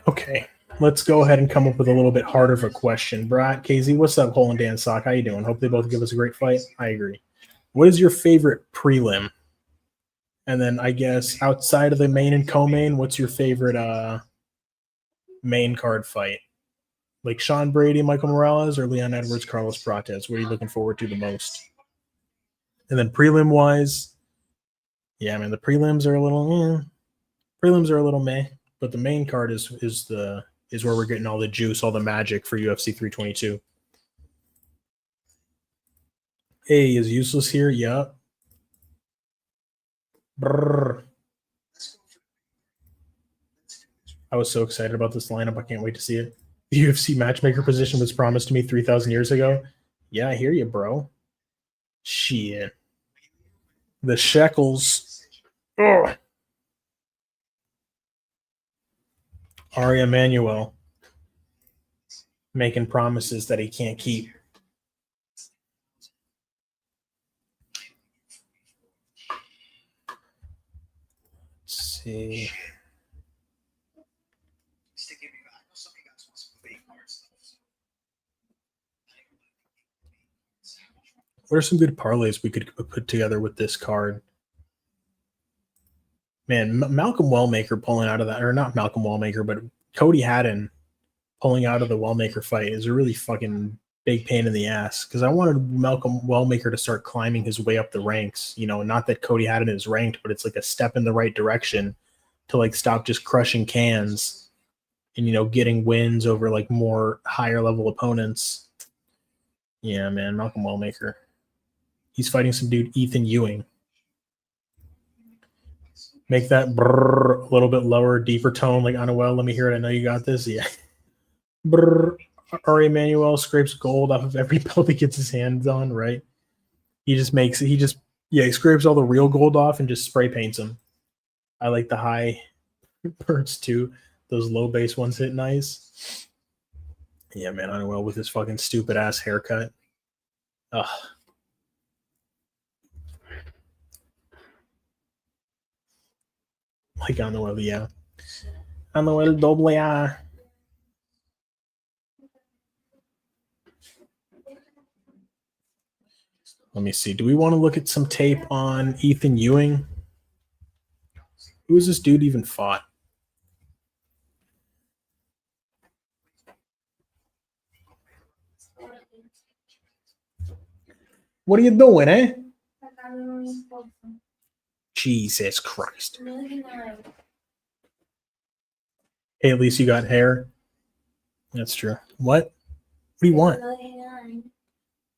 Okay, let's go ahead and come up with a little bit harder of a question. Brat, KZ, what's up, Hole and Dan Sock? How you doing? Hope they both give us a great fight. I agree. What is your favorite prelim? And then I guess outside of the main and co-main, what's your favorite main card fight? Like Sean Brady, Michael Morales, or Leon Edwards, Carlos Prates? What are you looking forward to the most? And then prelim-wise, yeah, man, the prelims are a little meh. But the main card is where we're getting all the juice, all the magic for UFC 322. Hey, is Useless here? Yup. Brrr. I was so excited about this lineup. I can't wait to see it. The UFC matchmaker position was promised to me 3,000 years ago. Yeah, I hear you, bro. Shit. The shekels. Ugh. Ari Emanuel making promises that he can't keep. Let's see. What are some good parlays we could put together with this card? Man, Malcolm Wellmaker pulling out of that, or not Malcolm Wellmaker, but Cody Haddon pulling out of the Wellmaker fight is a really fucking big pain in the ass, because I wanted Malcolm Wellmaker to start climbing his way up the ranks. You know, not that Cody Haddon is ranked, but it's like a step in the right direction to like stop just crushing cans and, you know, getting wins over like more higher level opponents. Yeah, man, Malcolm Wellmaker. He's fighting some dude, Ethan Ewing. Make that brrr a little bit lower, deeper tone, like Anuel. Let me hear it. I know you got this. Yeah. Brrr. Ari Emanuel scrapes gold off of every belt he gets his hands on, right? He scrapes all the real gold off and just spray paints them. I like the high perks too. Those low base ones hit nice. Yeah, man, Anuel with his fucking stupid ass haircut. Ugh. Like Anuel, yeah. Anuel doble A. Let me see. Do we want to look at some tape on Ethan Ewing? Who has this dude even fought? What are you doing, eh? Jesus Christ. Hey, at least you got hair. That's true. What? What do you want?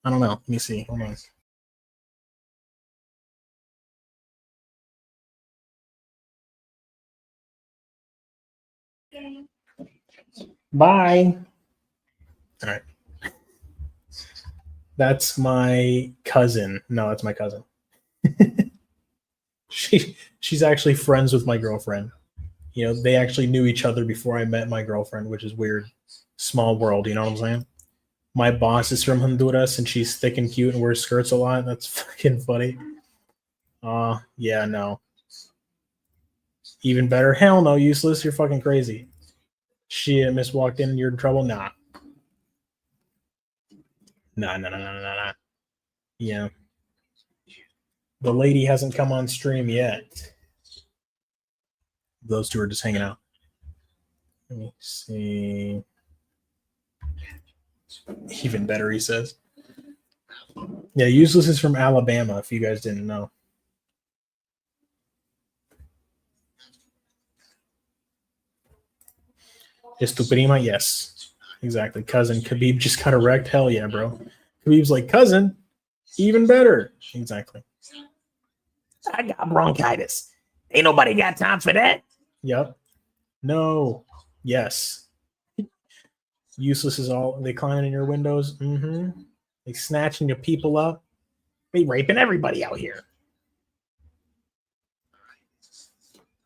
I don't know. Let me see. Hold on. Bye. All right. That's my cousin. No, that's my cousin. She's actually friends with my girlfriend. You know, they actually knew each other before I met my girlfriend, which is weird. Small world, you know what I'm saying? My boss is from Honduras, and she's thick and cute and wears skirts a lot. That's fucking funny. Yeah, no. Even better. Hell no, Useless. You're fucking crazy. Shit, Miss walked in and you're in trouble? Nah. Nah. Yeah. The lady hasn't come on stream yet. Those two are just hanging out. Let me see. Even better, he says. Yeah, Useless is from Alabama, if you guys didn't know. Is tu prima? Yes. Exactly. Cousin. Khabib just got erect. Hell yeah, bro. Khabib's like, cousin, even better. Exactly. I got bronchitis. Ain't nobody got time for that. Yep. No. Yes. Useless is all they climbing in your windows. Mm-hmm. They snatching your people up. They raping everybody out here.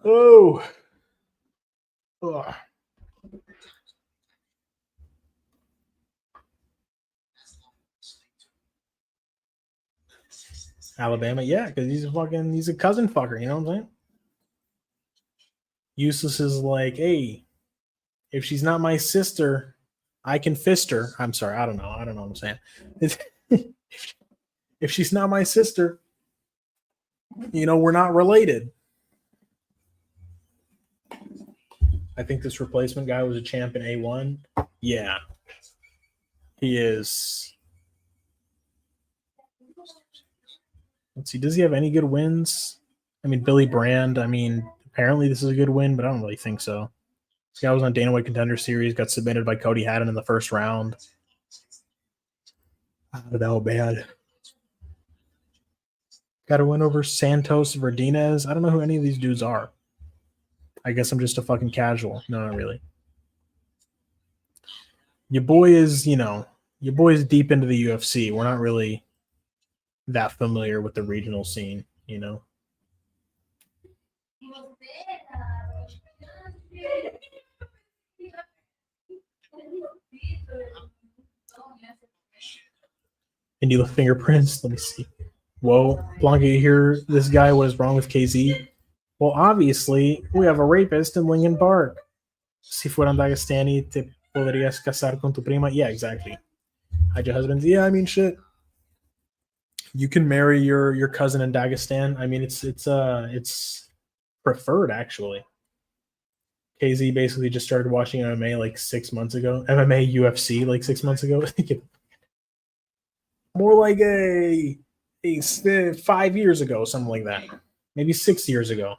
Oh. Ugh. Alabama, yeah, because he's a cousin fucker, you know what I'm saying? Useless is like, hey, if she's not my sister, I can fist her. I'm sorry, I don't know what I'm saying. If she's not my sister, we're not related. I think this replacement guy was a champ in A1. Yeah, he is. Let's see, does he have any good wins? I mean, Billy Brand, apparently this is a good win, but I don't really think so. This guy was on Dana White Contender Series, got submitted by Cody Haddon in the first round. I don't know, man. Got to win over Santos Verdinez. I don't know who any of these dudes are. I guess I'm just a fucking casual. No, not really. Your boy is deep into the UFC. We're not really that familiar with the regional scene, Indie fingerprints. Let me see. Whoa, Blanca, you hear this guy? What is wrong with KZ? Well, obviously, we have a rapist in Lincoln Park. Si fueran Dagestani, te podrías casar con tu prima? Yeah, exactly. Hide your husband? Yeah, shit. You can marry your cousin in Dagestan. It's preferred, actually. KZ basically just started watching MMA like 6 months ago. MMA UFC like 6 months ago. More like a 5 years ago, something like that. Maybe 6 years ago.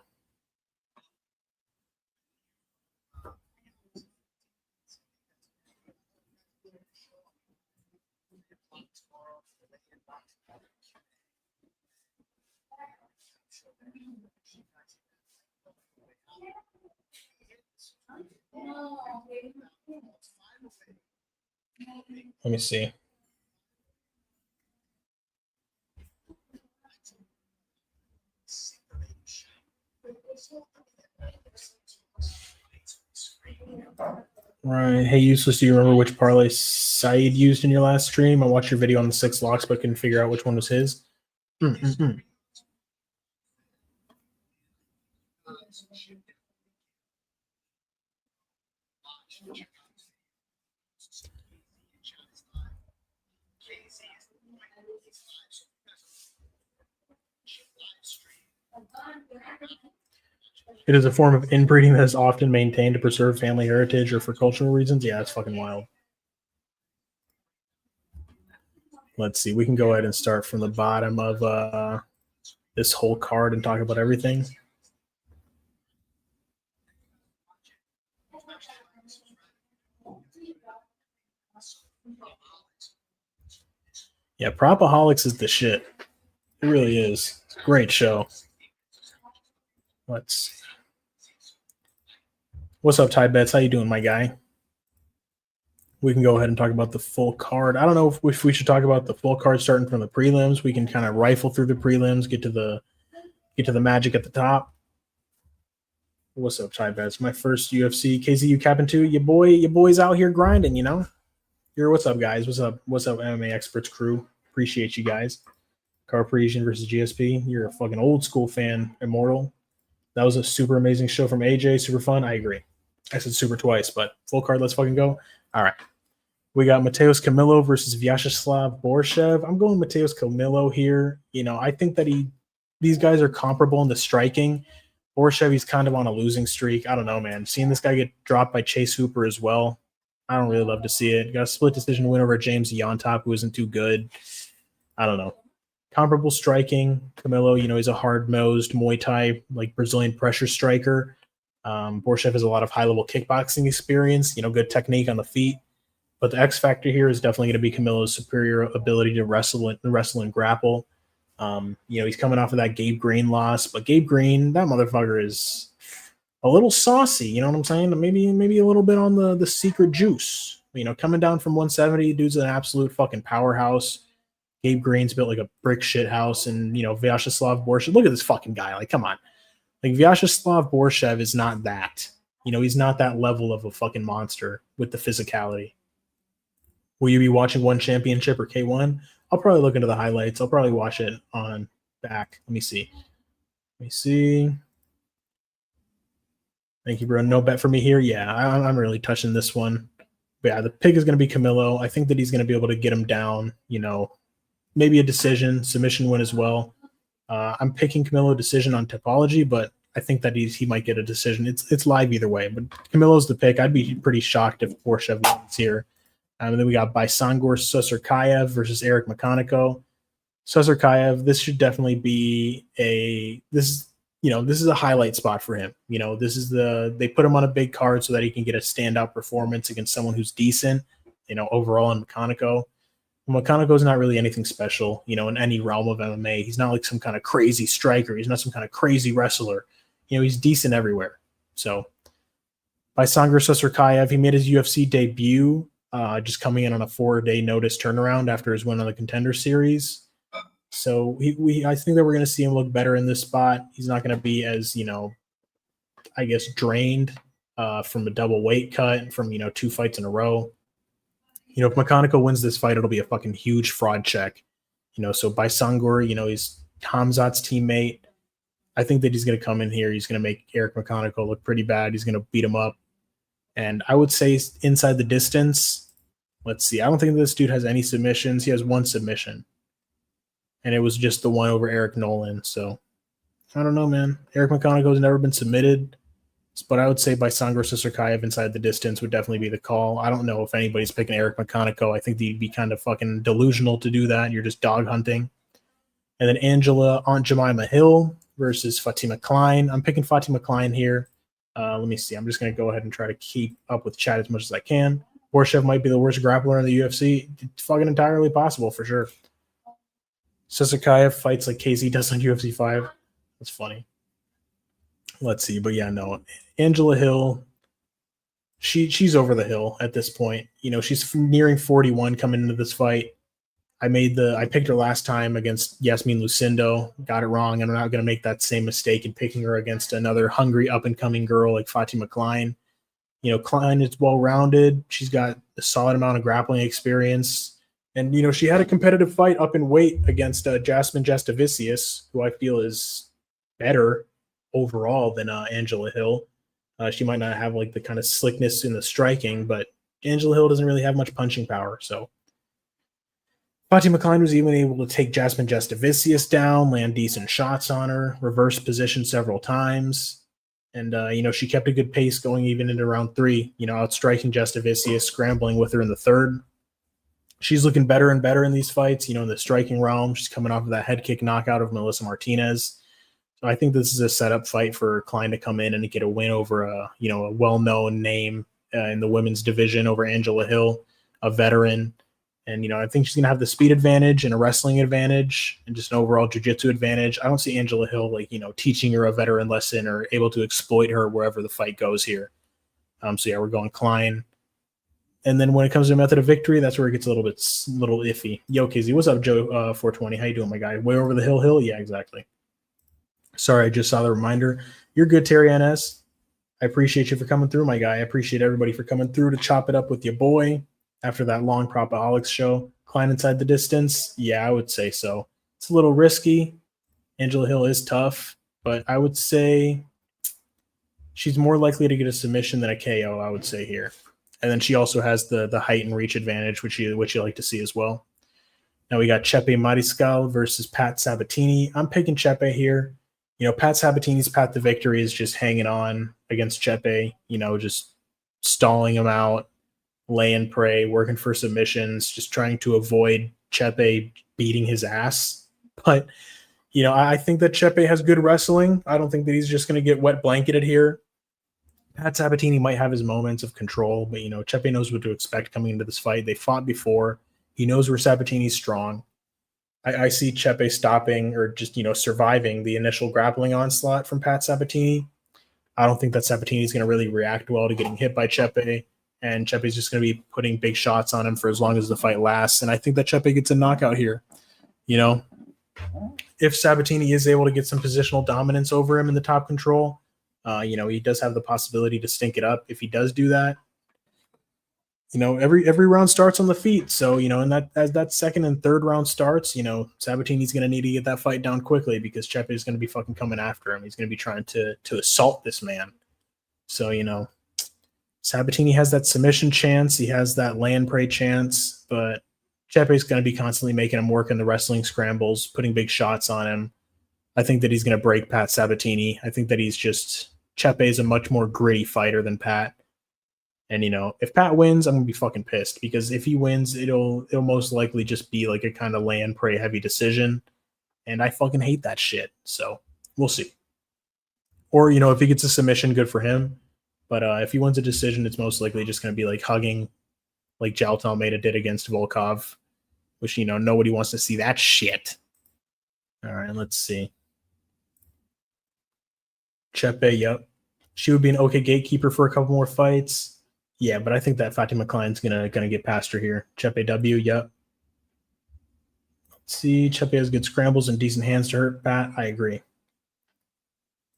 Let me see. Right. Hey, Useless, do you remember which parlay Saeed used in your last stream? I watched your video on the 6 locks, but couldn't figure out which one was his. It is a form of inbreeding that is often maintained to preserve family heritage or for cultural reasons. Yeah, it's fucking wild. Let's see. We can go ahead and start from the bottom of this whole card and talk about everything. Yeah, Propaholics is the shit. It really is. It's a great show. What's up, Ty Betts? How you doing, my guy? We can go ahead and talk about the full card. I don't know if we should talk about the full card starting from the prelims. We can kind of rifle through the prelims, get to the magic at the top. What's up, Ty Betts? My first UFC. KZU capping 2. Your boy's out here grinding, What's up, guys? What's up, MMA Experts crew? Appreciate you guys. Car Parisian versus GSP. You're a fucking old school fan, Immortal. That was a super amazing show from AJ. Super fun. I agree. I said super twice, but full card, let's fucking go. All right. We got Matheus Camilo versus Viacheslav Borshchev. I'm going Matheus Camilo here. I think that these guys are comparable in the striking. Borshchev, he's kind of on a losing streak. I don't know, man. Seeing this guy get dropped by Chase Hooper as well, I don't really love to see it. Got a split decision win over James Yontop, who isn't too good. I don't know. Comparable striking. Camilo, he's a hard-nosed Muay Thai, like Brazilian pressure striker. Borshchev has a lot of high-level kickboxing experience, good technique on the feet. But the X factor here is definitely going to be Camilo's superior ability to wrestle and grapple. He's coming off of that Gabe Green loss, but Gabe Green, that motherfucker is a little saucy. You know what I'm saying? Maybe a little bit on the secret juice. Coming down from 170, dude's an absolute fucking powerhouse. Gabe Green's built like a brick shit house, and Viacheslav Borshchev. Look at this fucking guy. Like, come on. Like, Viacheslav Borshchev is not that. He's not that level of a fucking monster with the physicality. Will you be watching One Championship or K1? I'll probably look into the highlights. I'll probably watch it on back. Let me see. Thank you, bro. No bet for me here. Yeah, I'm really touching this one. But yeah, the pick is going to be Camilo. I think that he's going to be able to get him down, maybe a decision, submission win as well. I'm picking Camilo decision on topology, but I think that he might get a decision. It's live either way, but Camilo's the pick. I'd be pretty shocked if Borshchev wins here. And then we got Baisangur Susurkaev versus Eric McConico. Susurkaev, this should definitely be this is a highlight spot for him. They put him on a big card so that he can get a standout performance against someone who's decent, overall in McConico. McConico's not really anything special, in any realm of MMA. He's not like some kind of crazy striker. He's not some kind of crazy wrestler. He's decent everywhere. So Baisangur Susurkaev, he made his UFC debut, just coming in on a 4-day notice turnaround after his win on the Contender Series. So I think that we're going to see him look better in this spot. He's not going to be as, drained from a double weight cut and from, 2 fights in a row. If McConico wins this fight, it'll be a fucking huge fraud check. So Baisangur, he's Hamzat's teammate. I think that he's going to come in here. He's going to make Eric McConico look pretty bad. He's going to beat him up. And I would say inside the distance, let's see. I don't think this dude has any submissions. He has 1 submission. And it was just the one over Eric Nolan. So I don't know, man. Eric McConico has never been submitted. But I would say Baisangur Susurkaev inside the distance would definitely be the call. I don't know if anybody's picking Eric McConico. I think they'd be kind of fucking delusional to do that. You're just dog hunting. And then Aunt Jemima Hill versus Fatima Kline. I'm picking Fatima Kline here. Let me see. I'm just going to go ahead and try to keep up with chat as much as I can. Borshchev might be the worst grappler in the UFC. It's fucking entirely possible for sure. Susurkaev fights like KZ does on UFC 5. That's funny. Let's see. But yeah, no. Angela Hill, she's over the hill at this point. She's nearing 41 coming into this fight. I picked her last time against Yasmin Lucindo. Got it wrong. And I'm not going to make that same mistake in picking her against another hungry up-and-coming girl like Fatima Kline. Kline is well-rounded. She's got a solid amount of grappling experience. And, she had a competitive fight up in weight against Jasmine Jastovicius, who I feel is better overall than Angela Hill. She might not have like the kind of slickness in the striking, but Angela Hill doesn't really have much punching power. So Fatima Kline was even able to take Jasmine Jastovicius down, land decent shots on her, reverse position several times. And, she kept a good pace going even into round 3, outstriking Jastovicius, scrambling with her in the 3rd. She's looking better and better in these fights, in the striking realm. She's coming off of that head kick knockout of Melissa Martinez. So I think this is a setup fight for Kline to come in and get a win over a well-known name in the women's division over Angela Hill, a veteran. And, I think she's going to have the speed advantage and a wrestling advantage and just an overall jiu-jitsu advantage. I don't see Angela Hill, teaching her a veteran lesson or able to exploit her wherever the fight goes here. So, yeah, we're going Kline. And then when it comes to method of victory, that's where it gets a little iffy. Yo, KZ, what's up, Joe 420? How you doing, my guy? Way over the hill? Yeah, exactly. Sorry, I just saw the reminder. You're good, Terry NS. I appreciate you for coming through, my guy. I appreciate everybody for coming through to chop it up with your boy after that long Propaholics show. Kline inside the distance? Yeah, I would say so. It's a little risky. Angela Hill is tough, but I would say she's more likely to get a submission than a KO, I would say here. And then she also has the height and reach advantage, which you like to see as well. Now we got Chepe Mariscal versus Pat Sabatini. I'm picking Chepe here. Pat Sabatini's path to victory is just hanging on against Chepe, just stalling him out, laying prey, working for submissions, just trying to avoid Chepe beating his ass. But, I think that Chepe has good wrestling. I don't think that he's just going to get wet blanketed here. Pat Sabatini might have his moments of control, but, Chepe knows what to expect coming into this fight. They fought before. He knows where Sabatini's strong. I see Chepe stopping or just, surviving the initial grappling onslaught from Pat Sabatini. I don't think that Sabatini is going to really react well to getting hit by Chepe, and Chepe's just going to be putting big shots on him for as long as the fight lasts. And I think that Chepe gets a knockout here. If Sabatini is able to get some positional dominance over him in the top control, he does have the possibility to stink it up if he does do that. every round starts on the feet. So, and that as that second and third round starts, Sabatini's going to need to get that fight down quickly because Chepe is going to be fucking coming after him. He's going to be trying to assault this man. So, Sabatini has that submission chance. He has that land prey chance, but Chepe's going to be constantly making him work in the wrestling scrambles, putting big shots on him. I think that he's going to break Pat Sabatini. I think that Chepe is a much more gritty fighter than Pat. And, if Pat wins, I'm going to be fucking pissed because if he wins, it'll most likely just be like a kind of land prey heavy decision. And I fucking hate that shit. So we'll see. Or, if he gets a submission, good for him. But if he wins a decision, it's most likely just going to be like hugging like Jailton Almeida did against Volkov, which, nobody wants to see that shit. All right, let's see. Chepe, yep. She would be an okay gatekeeper for a couple more fights. Yeah, but I think that Fatima Kline's gonna get past her here. Chepe W, yep. Let's see. Chepe has good scrambles and decent hands to hurt Pat. I agree.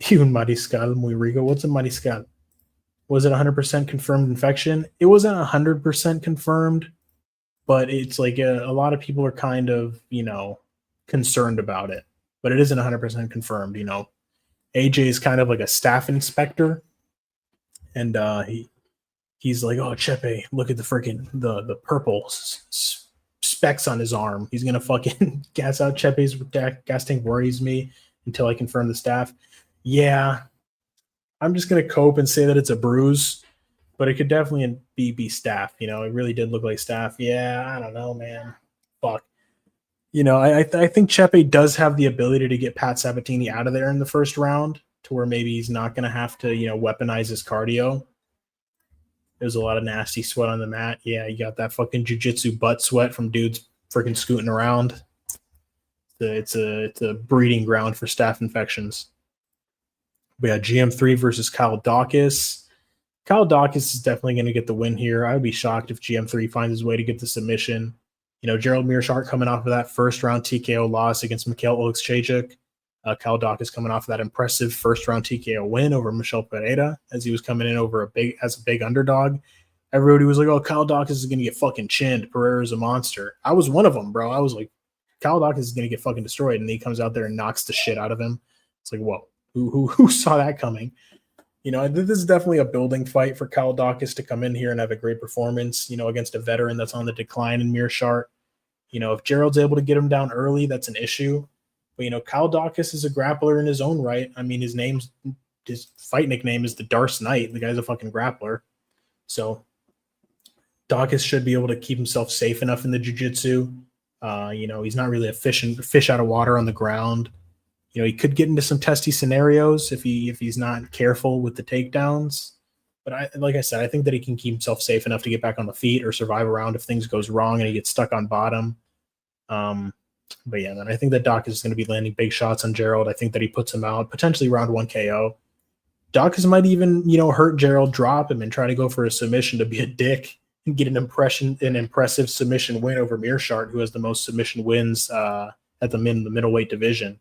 Even Mariscal, muy rico. What's a Mariscal? Was it 100% confirmed infection? It wasn't 100% confirmed, but it's like a lot of people are kind of, concerned about it. But it isn't 100% confirmed, AJ is kind of like a staff inspector. And he's like, oh, Chepe, look at the freaking the purple specks on his arm. He's going to fucking gas out Chepe's gas tank worries me until I confirm the staff. Yeah. I'm just going to cope and say that it's a bruise, but it could definitely be staph. It really did look like staph. Yeah, I don't know, man. Fuck. I think Chepe does have the ability to get Pat Sabatini out of there in the first round to where maybe he's not going to have to, weaponize his cardio. There's a lot of nasty sweat on the mat. Yeah, you got that fucking jiu-jitsu butt sweat from dudes freaking scooting around. It's a breeding ground for staph infections. We got GM3 versus Kyle Daukaus. Kyle Daukaus is definitely going to get the win here. I would be shocked if GM3 finds his way to get the submission. Gerald Meerschaert coming off of that first round TKO loss against Mikhail Oleksiejczuk. Kyle Daukaus coming off of that impressive first round TKO win over Michel Pereira as he was coming in as a big underdog. Everybody was like, oh, Kyle Daukaus is going to get fucking chinned. Pereira's a monster. I was one of them, bro. I was like, Kyle Daukaus is going to get fucking destroyed. And he comes out there and knocks the shit out of him. It's like, whoa. Who saw that coming? This is definitely a building fight for Kyle Daukaus to come in here and have a great performance, against a veteran that's on the decline in Meerschaert. If Gerald's able to get him down early, that's an issue. But, Kyle Daukaus is a grappler in his own right. I mean, his fight nickname is the Darce Knight. The guy's a fucking grappler. So Daukaus should be able to keep himself safe enough in the jiu-jitsu. He's not really a fish out of water on the ground. He could get into some testy scenarios if he's not careful with the takedowns. But like I said, I think that he can keep himself safe enough to get back on the feet or survive a round if things goes wrong and he gets stuck on bottom. But yeah, man, I think that Daukaus is going to be landing big shots on Gerald. I think that he puts him out, potentially round 1 KO. Daukaus might even, hurt Gerald, drop him, and try to go for a submission to be a dick and get an impressive submission win over Meerschaert, who has the most submission wins at the middleweight division.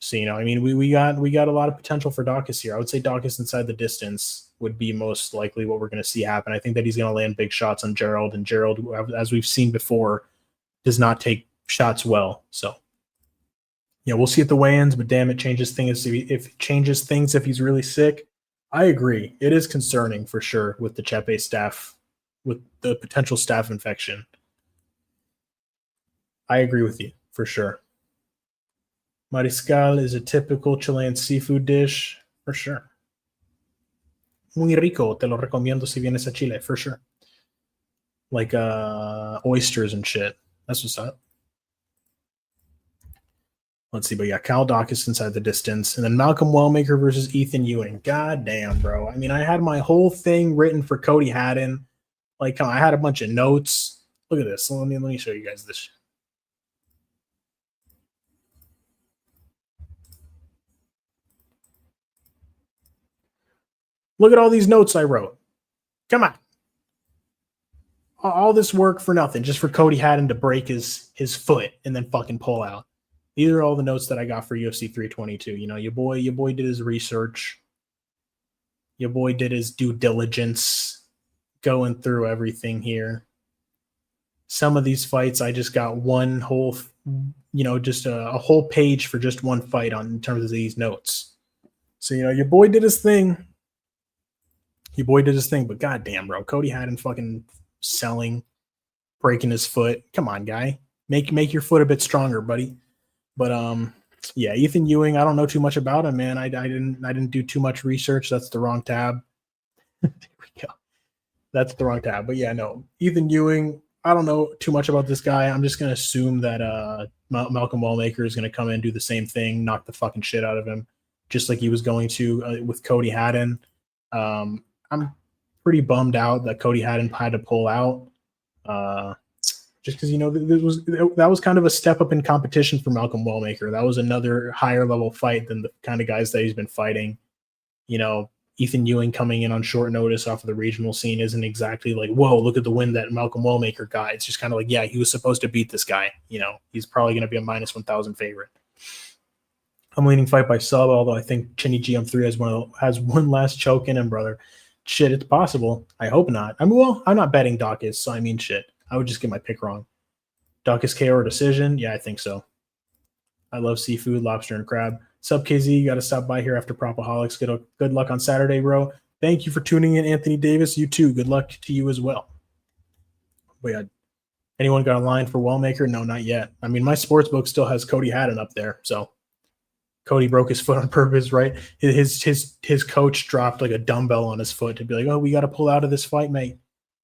So, we got a lot of potential for Daukaus here. I would say Daukaus inside the distance would be most likely what we're going to see happen. I think that he's going to land big shots on Gerald, and Gerald, as we've seen before, does not take shots well. So, we'll see at the weigh-ins, but damn, it changes things if he's really sick. I agree. It is concerning for sure with the Chepe staff, with the potential staph infection. I agree with you for sure. Mariscal is a typical Chilean seafood dish, for sure. Muy rico, te lo recomiendo si vienes a Chile, for sure. Like oysters and shit. That's what's up. Let's see, but yeah, Kyle Daukaus inside the distance. And then Malcolm Wellmaker versus Ethan Ewing. God damn, bro. I mean, I had my whole thing written for Cody Haddon. Like, I had a bunch of notes. Look at this. Let me show you guys this. Look at all these notes I wrote. Come on. All this work for nothing, just for Cody Haddon to break his foot and then fucking pull out. These are all the notes that I got for UFC 322. Your boy did his research. Your boy did his due diligence. going through everything here. Some of these fights, I just got one whole, just a whole page for just one fight on in terms of these notes. So, your boy did his thing. But goddamn, bro, Cody Haddon fucking selling, breaking his foot. Come on, guy. Make your foot a bit stronger, buddy. But yeah, Ethan Ewing, I don't know too much about him, man. I didn't do too much research. That's the wrong tab. There we go. That's the wrong tab. But yeah, no. Ethan Ewing, I don't know too much about this guy. I'm just gonna assume that Malcolm Wellmaker is gonna come in and do the same thing, knock the fucking shit out of him, just like he was going to with Cody Haddon. I'm pretty bummed out that Cody Haddon had to pull out. Just because that was kind of a step up in competition for Malcolm Wellmaker. That was another higher level fight than the kind of guys that he's been fighting. Ethan Ewing coming in on short notice off of the regional scene isn't exactly like, whoa, look at the win that Malcolm Wellmaker got. It's just kind of like, yeah, he was supposed to beat this guy. He's probably going to be a minus 1,000 favorite. I'm leaning fight by sub, although I think Chinny GM3 has one last choke in him, brother. Shit, it's possible. I hope not. I'm not betting Daukaus, so I mean shit. I would just get my pick wrong. Daukaus KO or decision? Yeah, I think so. I love seafood, lobster, and crab. Sub KZ, you got to stop by here after Propaholics. Good luck on Saturday, bro. Thank you for tuning in, Anthony Davis. You too. Good luck to you as well. But yeah, anyone got a line for Wellmaker? No, not yet. I mean, my sports book still has Cody Haddon up there, so Cody broke his foot on purpose, right? His coach dropped like a dumbbell on his foot to be like, oh, we got to pull out of this fight, mate.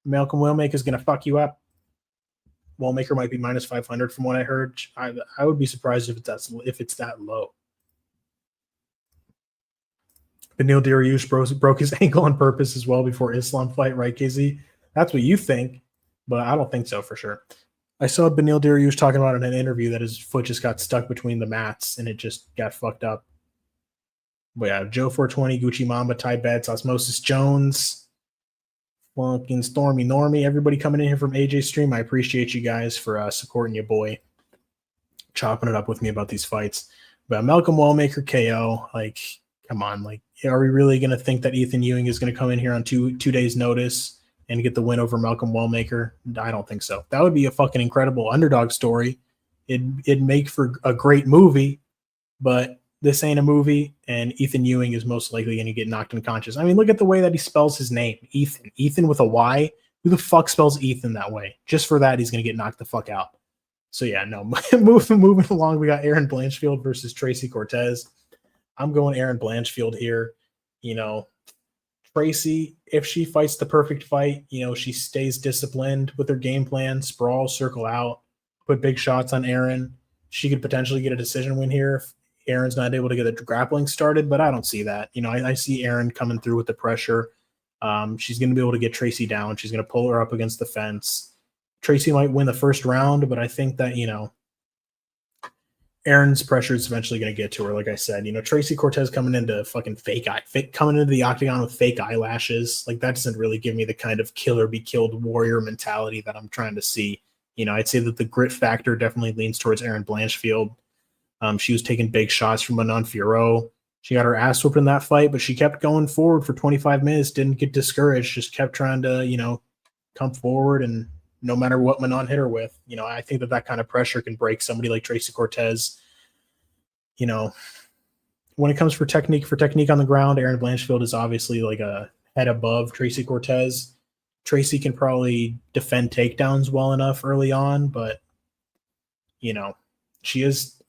Malcolm Wellmaker is going to fuck you up. Wellmaker might be minus 500 from what I heard. I would be surprised if it's that low. Beneil Dariush broke his ankle on purpose as well before Islam fight, right, KZ? That's what you think, but I don't think so for sure. I saw Beneil Dariush talking about in an interview that his foot just got stuck between the mats and it just got fucked up. But yeah, Joe 420, Gucci Mamba, Ty Betts, Osmosis Jones, fucking Stormy Normie, everybody coming in here from AJ Stream. I appreciate you guys for supporting your boy, chopping it up with me about these fights. But Malcolm Wellmaker KO, like, come on, like, are we really going to think that Ethan Ewing is going to come in here on two days' notice and get the win over Malcolm Wellmaker? I don't think so. That would be a fucking incredible underdog story. It'd make for a great movie, but this ain't a movie, and Ethan Ewing is most likely going to get knocked unconscious. I mean, look at the way that he spells his name, Ethan. Ethan with a Y. Who the fuck spells Ethan that way? Just for that, he's going to get knocked the fuck out. So yeah, no. Moving along, we got Erin Blanchfield versus Tracy Cortez. I'm going Erin Blanchfield here. Tracy, if she fights the perfect fight, she stays disciplined with her game plan, sprawl, circle out, put big shots on Erin. She could potentially get a decision win here if Erin's not able to get the grappling started, but I don't see that. I see Erin coming through with the pressure. She's going to be able to get Tracy down. She's going to pull her up against the fence. Tracy might win the first round, but I think that, Erin's pressure is eventually going to get to her. Like I said, Tracy Cortez coming into fucking coming into the octagon with fake eyelashes. Like, that doesn't really give me the kind of kill or be killed warrior mentality that I'm trying to see. I'd say that the grit factor definitely leans towards Erin Blanchfield. She was taking big shots from Manon Fiorot. She got her ass whooped in that fight, but she kept going forward for 25 minutes, didn't get discouraged, just kept trying to, come forward, and no matter what Manon hit her with, I think that kind of pressure can break somebody like Tracy Cortez. When it comes for technique on the ground, Erin Blanchfield is obviously like a head above Tracy Cortez. Tracy can probably defend takedowns well enough early on, but I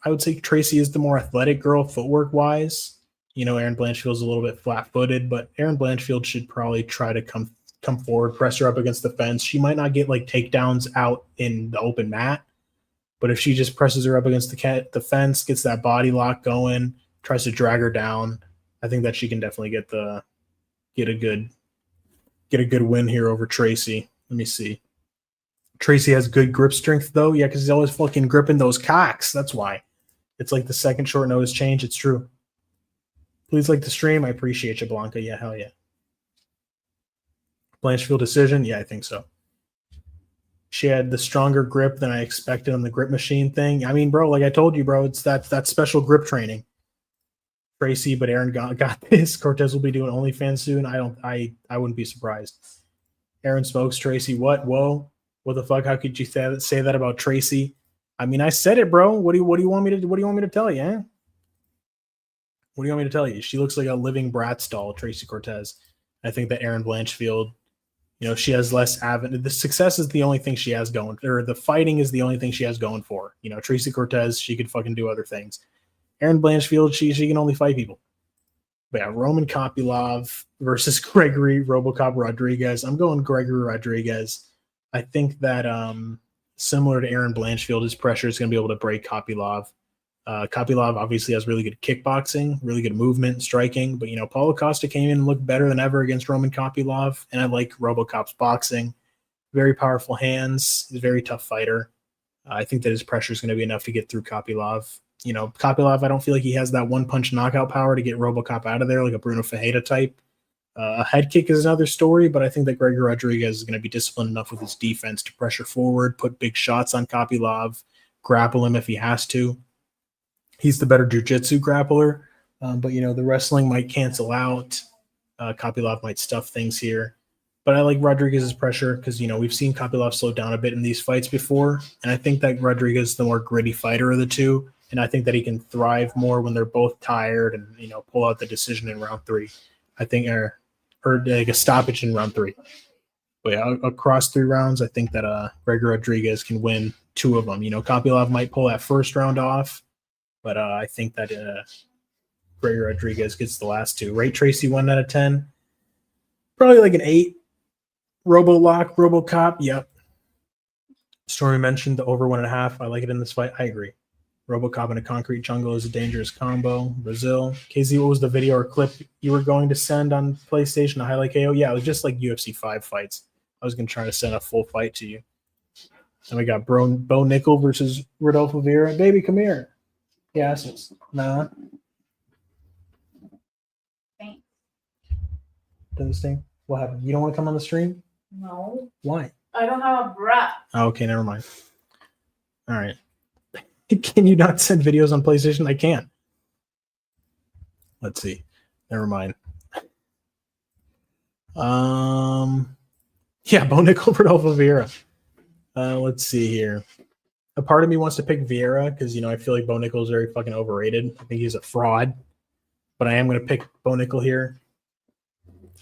would say Tracy is the more athletic girl footwork wise. Erin Blanchfield's a little bit flat-footed, but Erin Blanchfield should probably try to come forward, press her up against the fence. She might not get like takedowns out in the open mat, but if she just presses her up against the fence, gets that body lock going, tries to drag her down, I think that she can definitely get a good win here over Tracy. Let me see. Tracy has good grip strength though. Yeah, because he's always fucking gripping those cocks. That's why. It's like the second short notice change. It's true. Please like the stream. I appreciate you, Blanca. Yeah, hell yeah. Blanchfield decision? Yeah, I think so. She had the stronger grip than I expected on the grip machine thing. I mean, bro, like I told you, bro, it's that special grip training. Tracy, but Erin got this. Cortez will be doing OnlyFans soon. I wouldn't be surprised. Erin smokes Tracy. What? Whoa. What the fuck? How could you say that about Tracy? I mean, I said it, bro. What do you want me to tell you, eh? What do you want me to tell you? She looks like a living Bratz doll, Tracy Cortez. I think that Erin Blanchfield, she has less avenue. The success is the only thing she has going, or the fighting is the only thing she has going for. Tracy Cortez, she could fucking do other things. Erin Blanchfield, she can only fight people. But yeah, Roman Kopylov versus Gregory RoboCop Rodrigues. I'm going Gregory Rodrigues. I think that similar to Erin Blanchfield, his pressure is going to be able to break Kopylov. Kopylov obviously has really good kickboxing, really good movement, striking. But, Paulo Costa came in and looked better than ever against Roman Kopylov. And I like RoboCop's boxing. Very powerful hands. He's a very tough fighter. I think that his pressure is going to be enough to get through Kopylov. Kopylov, I don't feel like he has that one-punch knockout power to get RoboCop out of there like a Bruno Fajeda type. A head kick is another story, but I think that Gregory Rodrigues is going to be disciplined enough with his defense to pressure forward, put big shots on Kopylov, grapple him if he has to. He's the better jiu-jitsu grappler, but, the wrestling might cancel out. Kopylov might stuff things here. But I like Rodrigues' pressure because, we've seen Kopylov slow down a bit in these fights before, and I think that Rodrigues is the more gritty fighter of the two, and I think that he can thrive more when they're both tired and, pull out the decision in round 3. I think, or like a stoppage in round 3. But yeah, across 3 rounds, I think that Gregory Rodrigues can win 2 of them. Kopylov might pull that first round off, but I think that Gregory Rodrigues gets the last 2. Rate Tracy 1 out of 10. Probably like an 8. RoboLock, RoboCop, yep. Stormy mentioned the over 1.5. I like it in this fight. I agree. RoboCop in a concrete jungle is a dangerous combo. Brazil. KZ, what was the video or clip you were going to send on PlayStation, a highlight KO? Yeah, it was just like UFC 5 fights. I was going to try to send a full fight to you. And we got Bo Nickal versus Rodolfo Vieira. Baby, come here. Yes. Nah. Thanks. Does this thing? What happened? You don't want to come on the stream? No. Why? I don't have a breath. Oh, okay, never mind. All right. Can you not send videos on PlayStation? I can. Let's see. Never mind. Yeah, Bo Nickal, Rodolfo Vieira. Let's see here. A part of me wants to pick Vieira because, I feel like Bo Nickal is very fucking overrated. I think he's a fraud. But I am going to pick Bo Nickal here.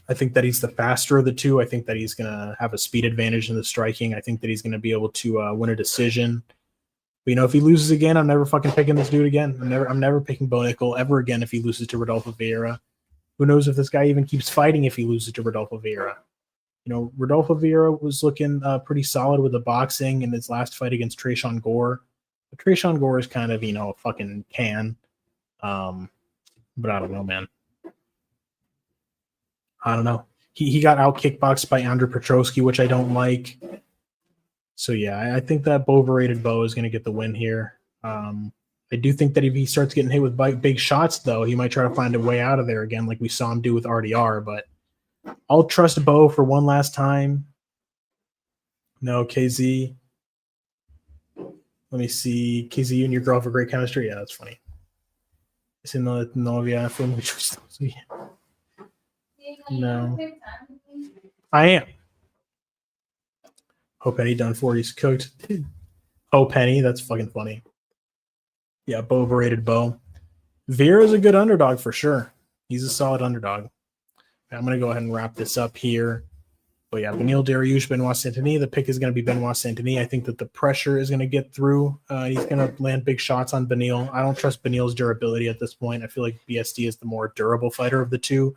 I think that he's the faster of the two. I think that he's going to have a speed advantage in the striking. I think that he's going to be able to win a decision. But, if he loses again, I'm never fucking picking this dude again. I'm never picking Bo Nickal ever again if he loses to Rodolfo Vieira. Who knows if this guy even keeps fighting if he loses to Rodolfo Vieira. Rodolfo Vieira was looking pretty solid with the boxing in his last fight against Trayshawn Gore. But Trayshawn Gore is kind of, a fucking can. But I don't know, man. I don't know. He got out kickboxed by Andrei Petrosky, which I don't like. So, yeah, I think that overrated Bo is going to get the win here. I do think that if he starts getting hit with big shots, though, he might try to find a way out of there again like we saw him do with RDR. But I'll trust Bo for one last time. No, KZ. Let me see. KZ, you and your girl have a great chemistry. Yeah, that's funny. It's in the novia film. No. I am. Oh, Penny done for. He's cooked. Oh, Penny. That's fucking funny. Yeah, Bo overrated Bo. Vieira's a good underdog for sure. He's a solid underdog. I'm going to go ahead and wrap this up here. But yeah, Beneil Dariush, Benoit Saint-Denis. The pick is going to be Benoit Saint-Denis. I think that the pressure is going to get through. He's going to land big shots on Beneil. I don't trust Beneil's durability at this point. I feel like BSD is the more durable fighter of the two.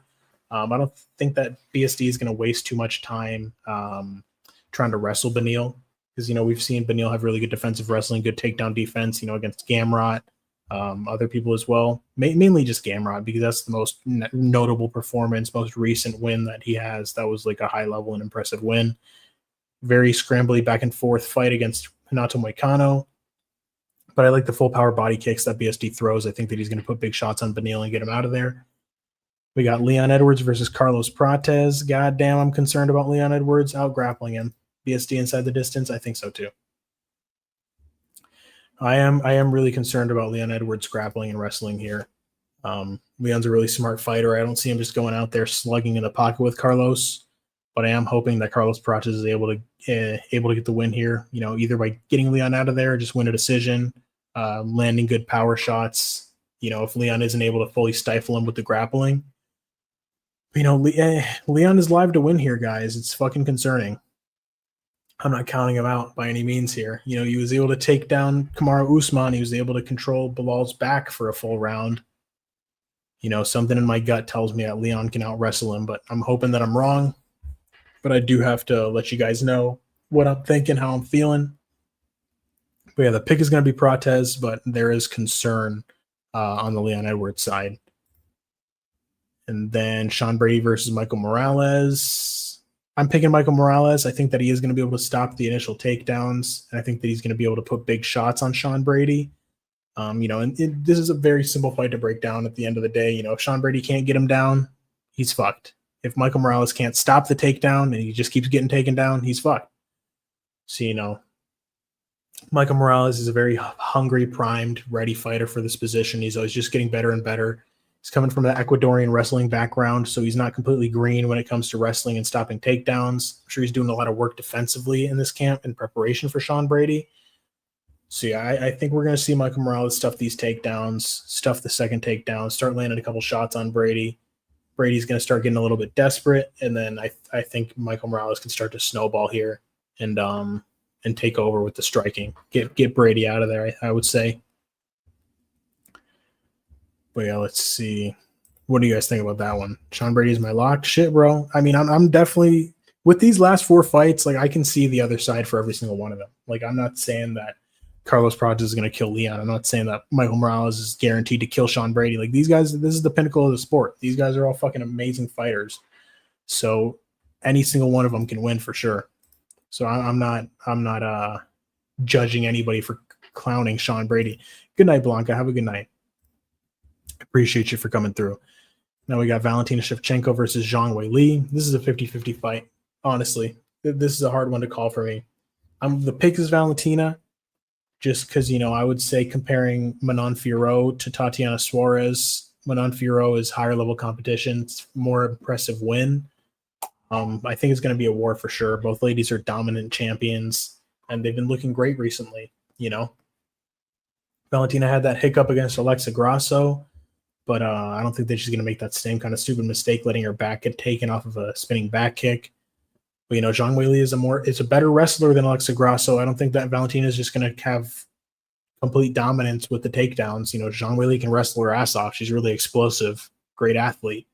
I don't think that BSD is going to waste too much time trying to wrestle Beneil. Because, we've seen Beneil have really good defensive wrestling, good takedown defense, against Gamrot, other people as well. Mainly just Gamrot, because that's the most notable performance, most recent win that he has. That was like a high level and impressive win. Very scrambly back and forth fight against Renato Moicano. But I like the full power body kicks that BSD throws. I think that he's going to put big shots on Beneil and get him out of there. We got Leon Edwards versus Carlos Prates. God damn, I'm concerned about Leon Edwards out grappling him. BSD inside the distance? I think so too. I am really concerned about Leon Edwards grappling and wrestling here. Leon's a really smart fighter. I don't see him just going out there slugging in the pocket with Carlos. but I am hoping that Carlos Prates is able to get the win here. You know, either by getting Leon out of there, or just win a decision, landing good power shots. You know, if Leon isn't able to fully stifle him with the grappling, you know, Leon is live to win here, guys. It's fucking concerning. I'm not counting him out by any means here. You know, he was able to take down Kamaru Usman. He was able to control Bilal's back for a full round. You know, something in my gut tells me that Leon can out-wrestle him, but I'm hoping that I'm wrong. But I do have to let you guys know what I'm thinking, how I'm feeling. But yeah, the pick is going to be Prates, but there is concern on the Leon Edwards side. And then Sean Brady versus Michael Morales. I'm picking Michael Morales. I think that he is going to be able to stop the initial takedowns. And I think that he's going to be able to put big shots on Sean Brady. You know, and this is a very simple fight to break down at the end of the day. You know, if Sean Brady can't get him down, he's fucked. If Michael Morales can't stop the takedown and he just keeps getting taken down, he's fucked. So, you know, Michael Morales is a very hungry, primed, ready fighter for this position. He's always just getting better and better. He's coming from an Ecuadorian wrestling background, so he's not completely green when it comes to wrestling and stopping takedowns. I'm sure he's doing a lot of work defensively in this camp in preparation for Sean Brady. So, yeah, I think we're going to see Michael Morales stuff these takedowns, stuff the second takedown, start landing a couple shots on Brady. Brady's going to start getting a little bit desperate, and then I think Michael Morales can start to snowball here and take over with the striking. Get Brady out of there, I would say. But, yeah, let's see. What do you guys think about that one? Sean Brady is my lock. Shit, bro. I mean, I'm definitely – with these last 4 fights, like, I can see the other side for every single one of them. Like, I'm not saying that Carlos Prates is going to kill Leon. I'm not saying that Michael Morales is guaranteed to kill Sean Brady. Like, these guys, this is the pinnacle of the sport. These guys are all fucking amazing fighters. So any single one of them can win for sure. So I'm not judging anybody for clowning Sean Brady. Good night, Blanca. Have a good night. Appreciate you for coming through. Now we got Valentina Shevchenko versus Zhang Weili. This is a 50-50 fight. Honestly, this is a hard one to call for me. The pick is Valentina. Just because, you know, I would say comparing Manon Fiorot to Tatiana Suarez, Manon Fiorot is higher level competition. It's more impressive win. I think it's going to be a war for sure. Both ladies are dominant champions, and they've been looking great recently, you know. Valentina had that hiccup against Alexa Grasso, but I don't think that she's going to make that same kind of stupid mistake letting her back get taken off of a spinning back kick. But, you know, Zhang Weili is a better wrestler than Alexa Grasso. I don't think that Valentina is just going to have complete dominance with the takedowns. You know, Zhang Weili can wrestle her ass off. She's really explosive, great athlete.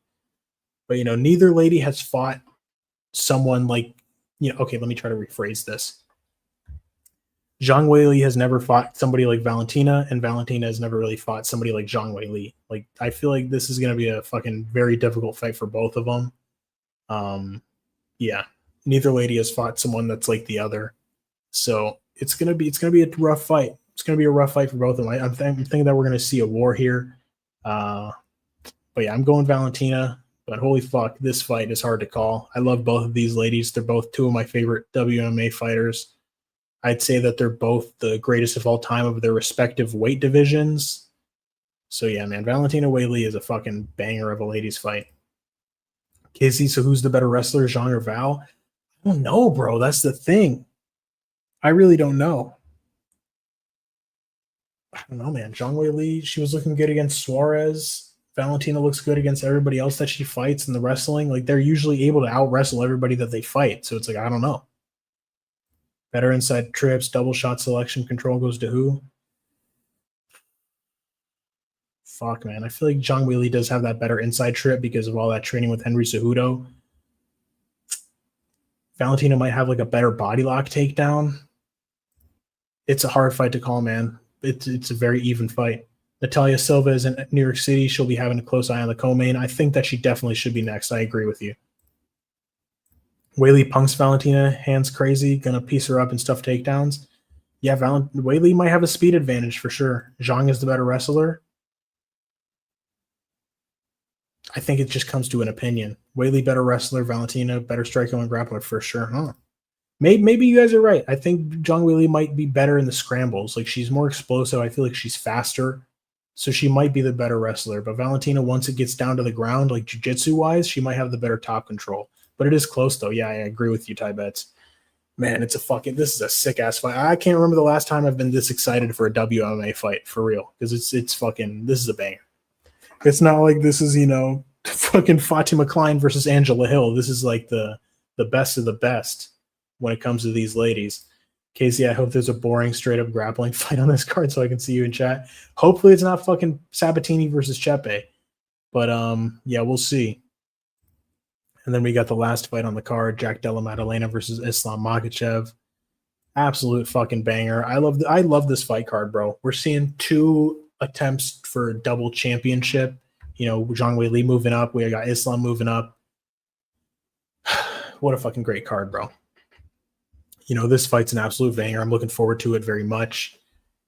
But, you know, neither lady has fought someone like, you know, okay, let me try to rephrase this. Zhang Weili has never fought somebody like Valentina, and Valentina has never really fought somebody like Zhang Weili. Like, I feel like this is going to be a fucking very difficult fight for both of them. Yeah. Neither lady has fought someone that's like the other. So it's gonna be a rough fight. It's gonna be a rough fight for both of them. I'm thinking that we're gonna see a war here. But yeah, I'm going Valentina. But holy fuck, this fight is hard to call. I love both of these ladies. They're both 2 of my favorite WMA fighters. I'd say that they're both the greatest of all time of their respective weight divisions. So yeah, man, Valentina Weili is a fucking banger of a ladies fight. Casey, so who's the better wrestler, Zhang or Val? I don't know, bro. That's the thing. I really don't know. I don't know, man. Zhang Weili, she was looking good against Suarez. Valentina looks good against everybody else that she fights in the wrestling. Like, they're usually able to out-wrestle everybody that they fight. So it's like, I don't know. Better inside trips, double shot selection control goes to who? Fuck, man. I feel like Zhang Weili does have that better inside trip because of all that training with Henry Cejudo. Valentina might have like a better body lock takedown. It's a hard fight to call, man. It's a very even fight. Natalia Silva is in New York City. She'll be having a close eye on the co-main. I think that she definitely should be next. I agree with you. Weili punks Valentina, hands crazy, gonna piece her up and stuff takedowns. Yeah, Weili might have a speed advantage for sure. Zhang is the better wrestler. I think it just comes to an opinion. Weili better wrestler, Valentina better striker and grappler for sure. Huh? Maybe you guys are right. I think Zhang Weili might be better in the scrambles. Like, she's more explosive. I feel like she's faster. So she might be the better wrestler. But Valentina, once it gets down to the ground, like jiu-jitsu wise, she might have the better top control. But it is close though. Yeah, I agree with you, Ty Bets. Man, this is a sick ass fight. I can't remember the last time I've been this excited for a WMA fight for real. Because this is a banger. It's not like this is, fucking Fatima Kline versus Angela Hill. This is like the best of the best when it comes to these ladies. Casey, I hope there's a boring straight up grappling fight on this card so I can see you in chat. Hopefully it's not fucking Sabatini versus Chepe. But yeah, we'll see. And then we got the last fight on the card, Jack Della Maddalena versus Islam Makhachev. Absolute fucking banger. I love this fight card, bro. We're seeing 2 attempts for double championship. Zhang Wei Li moving up. We got Islam moving up. What a fucking great card, bro. This fight's an absolute banger. I'm looking forward to it very much.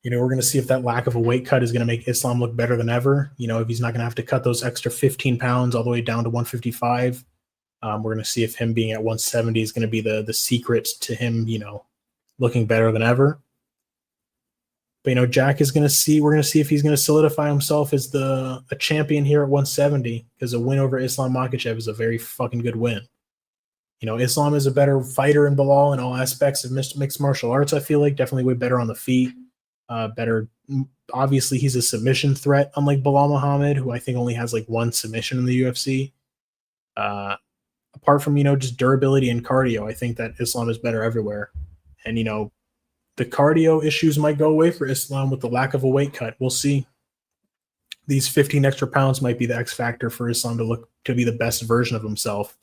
We're going to see if that lack of a weight cut is going to make Islam look better than ever. If he's not going to have to cut those extra 15 pounds all the way down to 155. We're going to see if him being at 170 is going to be the secret to him, looking better than ever. But, Jack is going to see, we're going to see if he's going to solidify himself as a champion here at 170, because a win over Islam Makhachev is a very fucking good win. Islam is a better fighter in Belal in all aspects of mixed martial arts, I feel like. Definitely way better on the feet. Better. Obviously, he's a submission threat, unlike Belal Muhammad, who I think only has like 1 submission in the UFC. Apart from, just durability and cardio, I think that Islam is better everywhere. And, the cardio issues might go away for Islam with the lack of a weight cut. We'll see. These 15 extra pounds might be the X factor for Islam to be the best version of himself.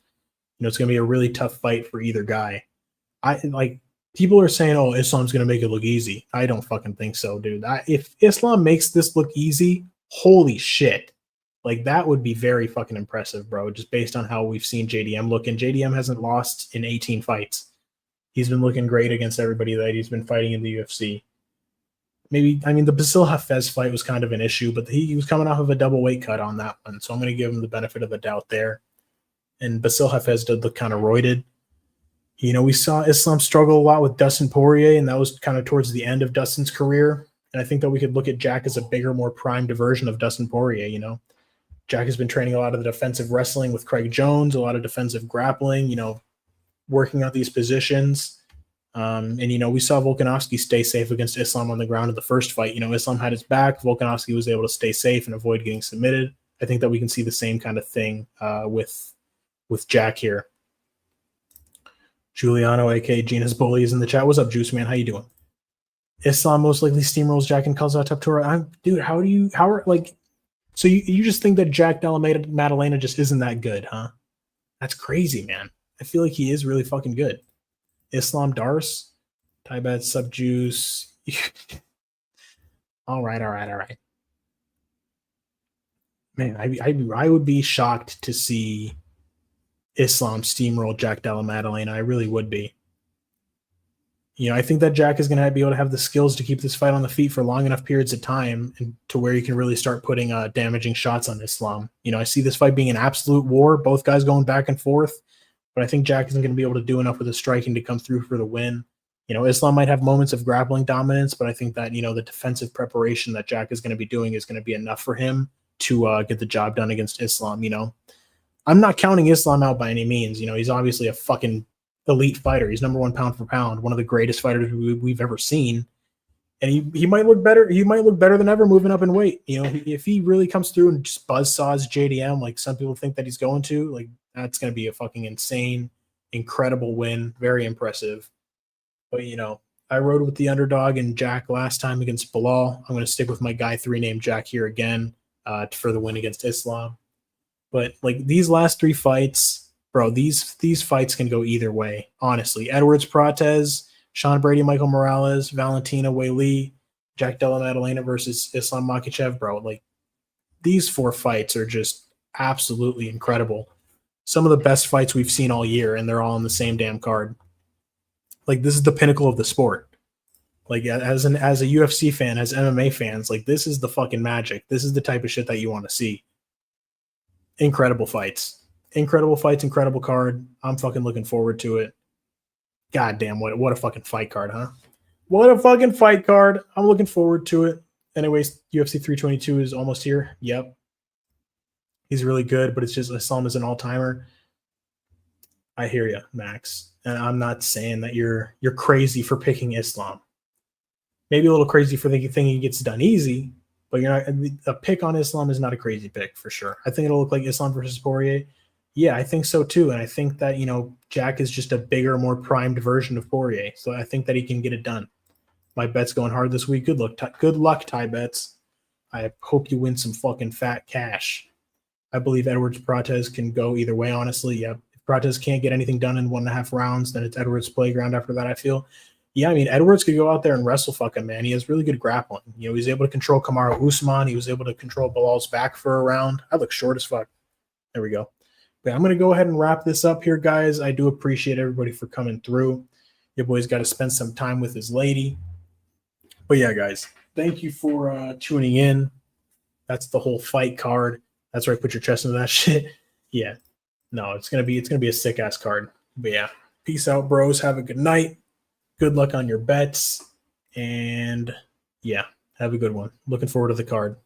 It's going to be a really tough fight for either guy. People are saying, oh, Islam's going to make it look easy. I don't fucking think so, dude. If Islam makes this look easy, holy shit. That would be very fucking impressive, bro, just based on how we've seen JDM look. And JDM hasn't lost in 18 fights. He's been looking great against everybody that he's been fighting in the UFC. The Basil Hafez fight was kind of an issue, but he was coming off of a double weight cut on that one. So I'm going to give him the benefit of the doubt there. And Basil Hafez did look kind of roided. We saw Islam struggle a lot with Dustin Poirier, and that was kind of towards the end of Dustin's career. And I think that we could look at Jack as a bigger, more primed version of Dustin Poirier, Jack has been training a lot of the defensive wrestling with Craig Jones, a lot of defensive grappling, working out these positions. And we saw Volkanovski stay safe against Islam on the ground in the first fight. Islam had his back. Volkanovski was able to stay safe and avoid getting submitted. I think that we can see the same kind of thing with Jack here. Giuliano, aka Gina's Bully, is in the chat. What's up, Juice Man? How you doing? Islam most likely steamrolls Jack and calls out Taptura. Dude, so you just think that Jack Della Maddalena just isn't that good, huh? That's crazy, man. I feel like he is really fucking good. Islam Dars, Tybet Subjuice. All right. Man, I would be shocked to see Islam steamroll Jack Della Maddalena. I really would be. I think that Jack is going to be able to have the skills to keep this fight on the feet for long enough periods of time and to where you can really start putting damaging shots on Islam. I see this fight being an absolute war, both guys going back and forth, but I think Jack isn't going to be able to do enough with his striking to come through for the win. Islam might have moments of grappling dominance, but I think that, the defensive preparation that Jack is going to be doing is going to be enough for him to get the job done against Islam. I'm not counting Islam out by any means. He's obviously a fucking elite fighter. He's number 1 pound for pound, one of the greatest fighters we've ever seen. And he might look better. He might look better than ever moving up in weight. If he really comes through and just buzzsaws JDM, like some people think that he's going to, that's going to be a fucking insane, incredible win. Very impressive. But, I rode with the underdog and Jack last time against Belal. I'm going to stick with my guy 3 named Jack here again for the win against Islam. But these last 3 fights, bro, these fights can go either way. Honestly, Edwards, Protez, Sean Brady, Michael Morales, Valentina Weili, Jack Della Maddalena versus Islam Makhachev, bro. These 4 fights are just absolutely incredible. Some of the best fights we've seen all year, and they're all on the same damn card. This is the pinnacle of the sport. As a UFC fan, as MMA fans, this is the fucking magic. This is the type of shit that you want to see. Incredible fights, incredible card. I'm fucking looking forward to it. God damn, what a fucking fight card, huh? What a fucking fight card. I'm looking forward to it. Anyways, UFC 322 is almost here. Yep. He's really good, but it's just Islam is an all-timer. I hear you, Max. And I'm not saying that you're crazy for picking Islam. Maybe a little crazy for thinking he gets done easy, but you're not. A pick on Islam is not a crazy pick for sure. I think it'll look like Islam versus Poirier. Yeah, I think so too. And I think that, Jack is just a bigger, more primed version of Poirier. So I think that he can get it done. My bet's going hard this week. Good luck, Ty Bets. I hope you win some fucking fat cash. I believe Edwards Cortez can go either way, honestly. Yeah, if Cortez can't get anything done in 1.5 rounds, then it's Edwards' playground after that, I feel. Yeah, Edwards could go out there and wrestle fucking, man. He has really good grappling. He's able to control Kamaru Usman. He was able to control Bilal's back for a round. I look short as fuck. There we go. But I'm going to go ahead and wrap this up here, guys. I do appreciate everybody for coming through. Your boy's got to spend some time with his lady. But yeah, guys, thank you for tuning in. That's the whole fight card. That's right. Put your chest into that shit. Yeah. No, it's gonna be a sick ass card. But yeah, peace out, bros. Have a good night. Good luck on your bets. And yeah, have a good one. Looking forward to the card.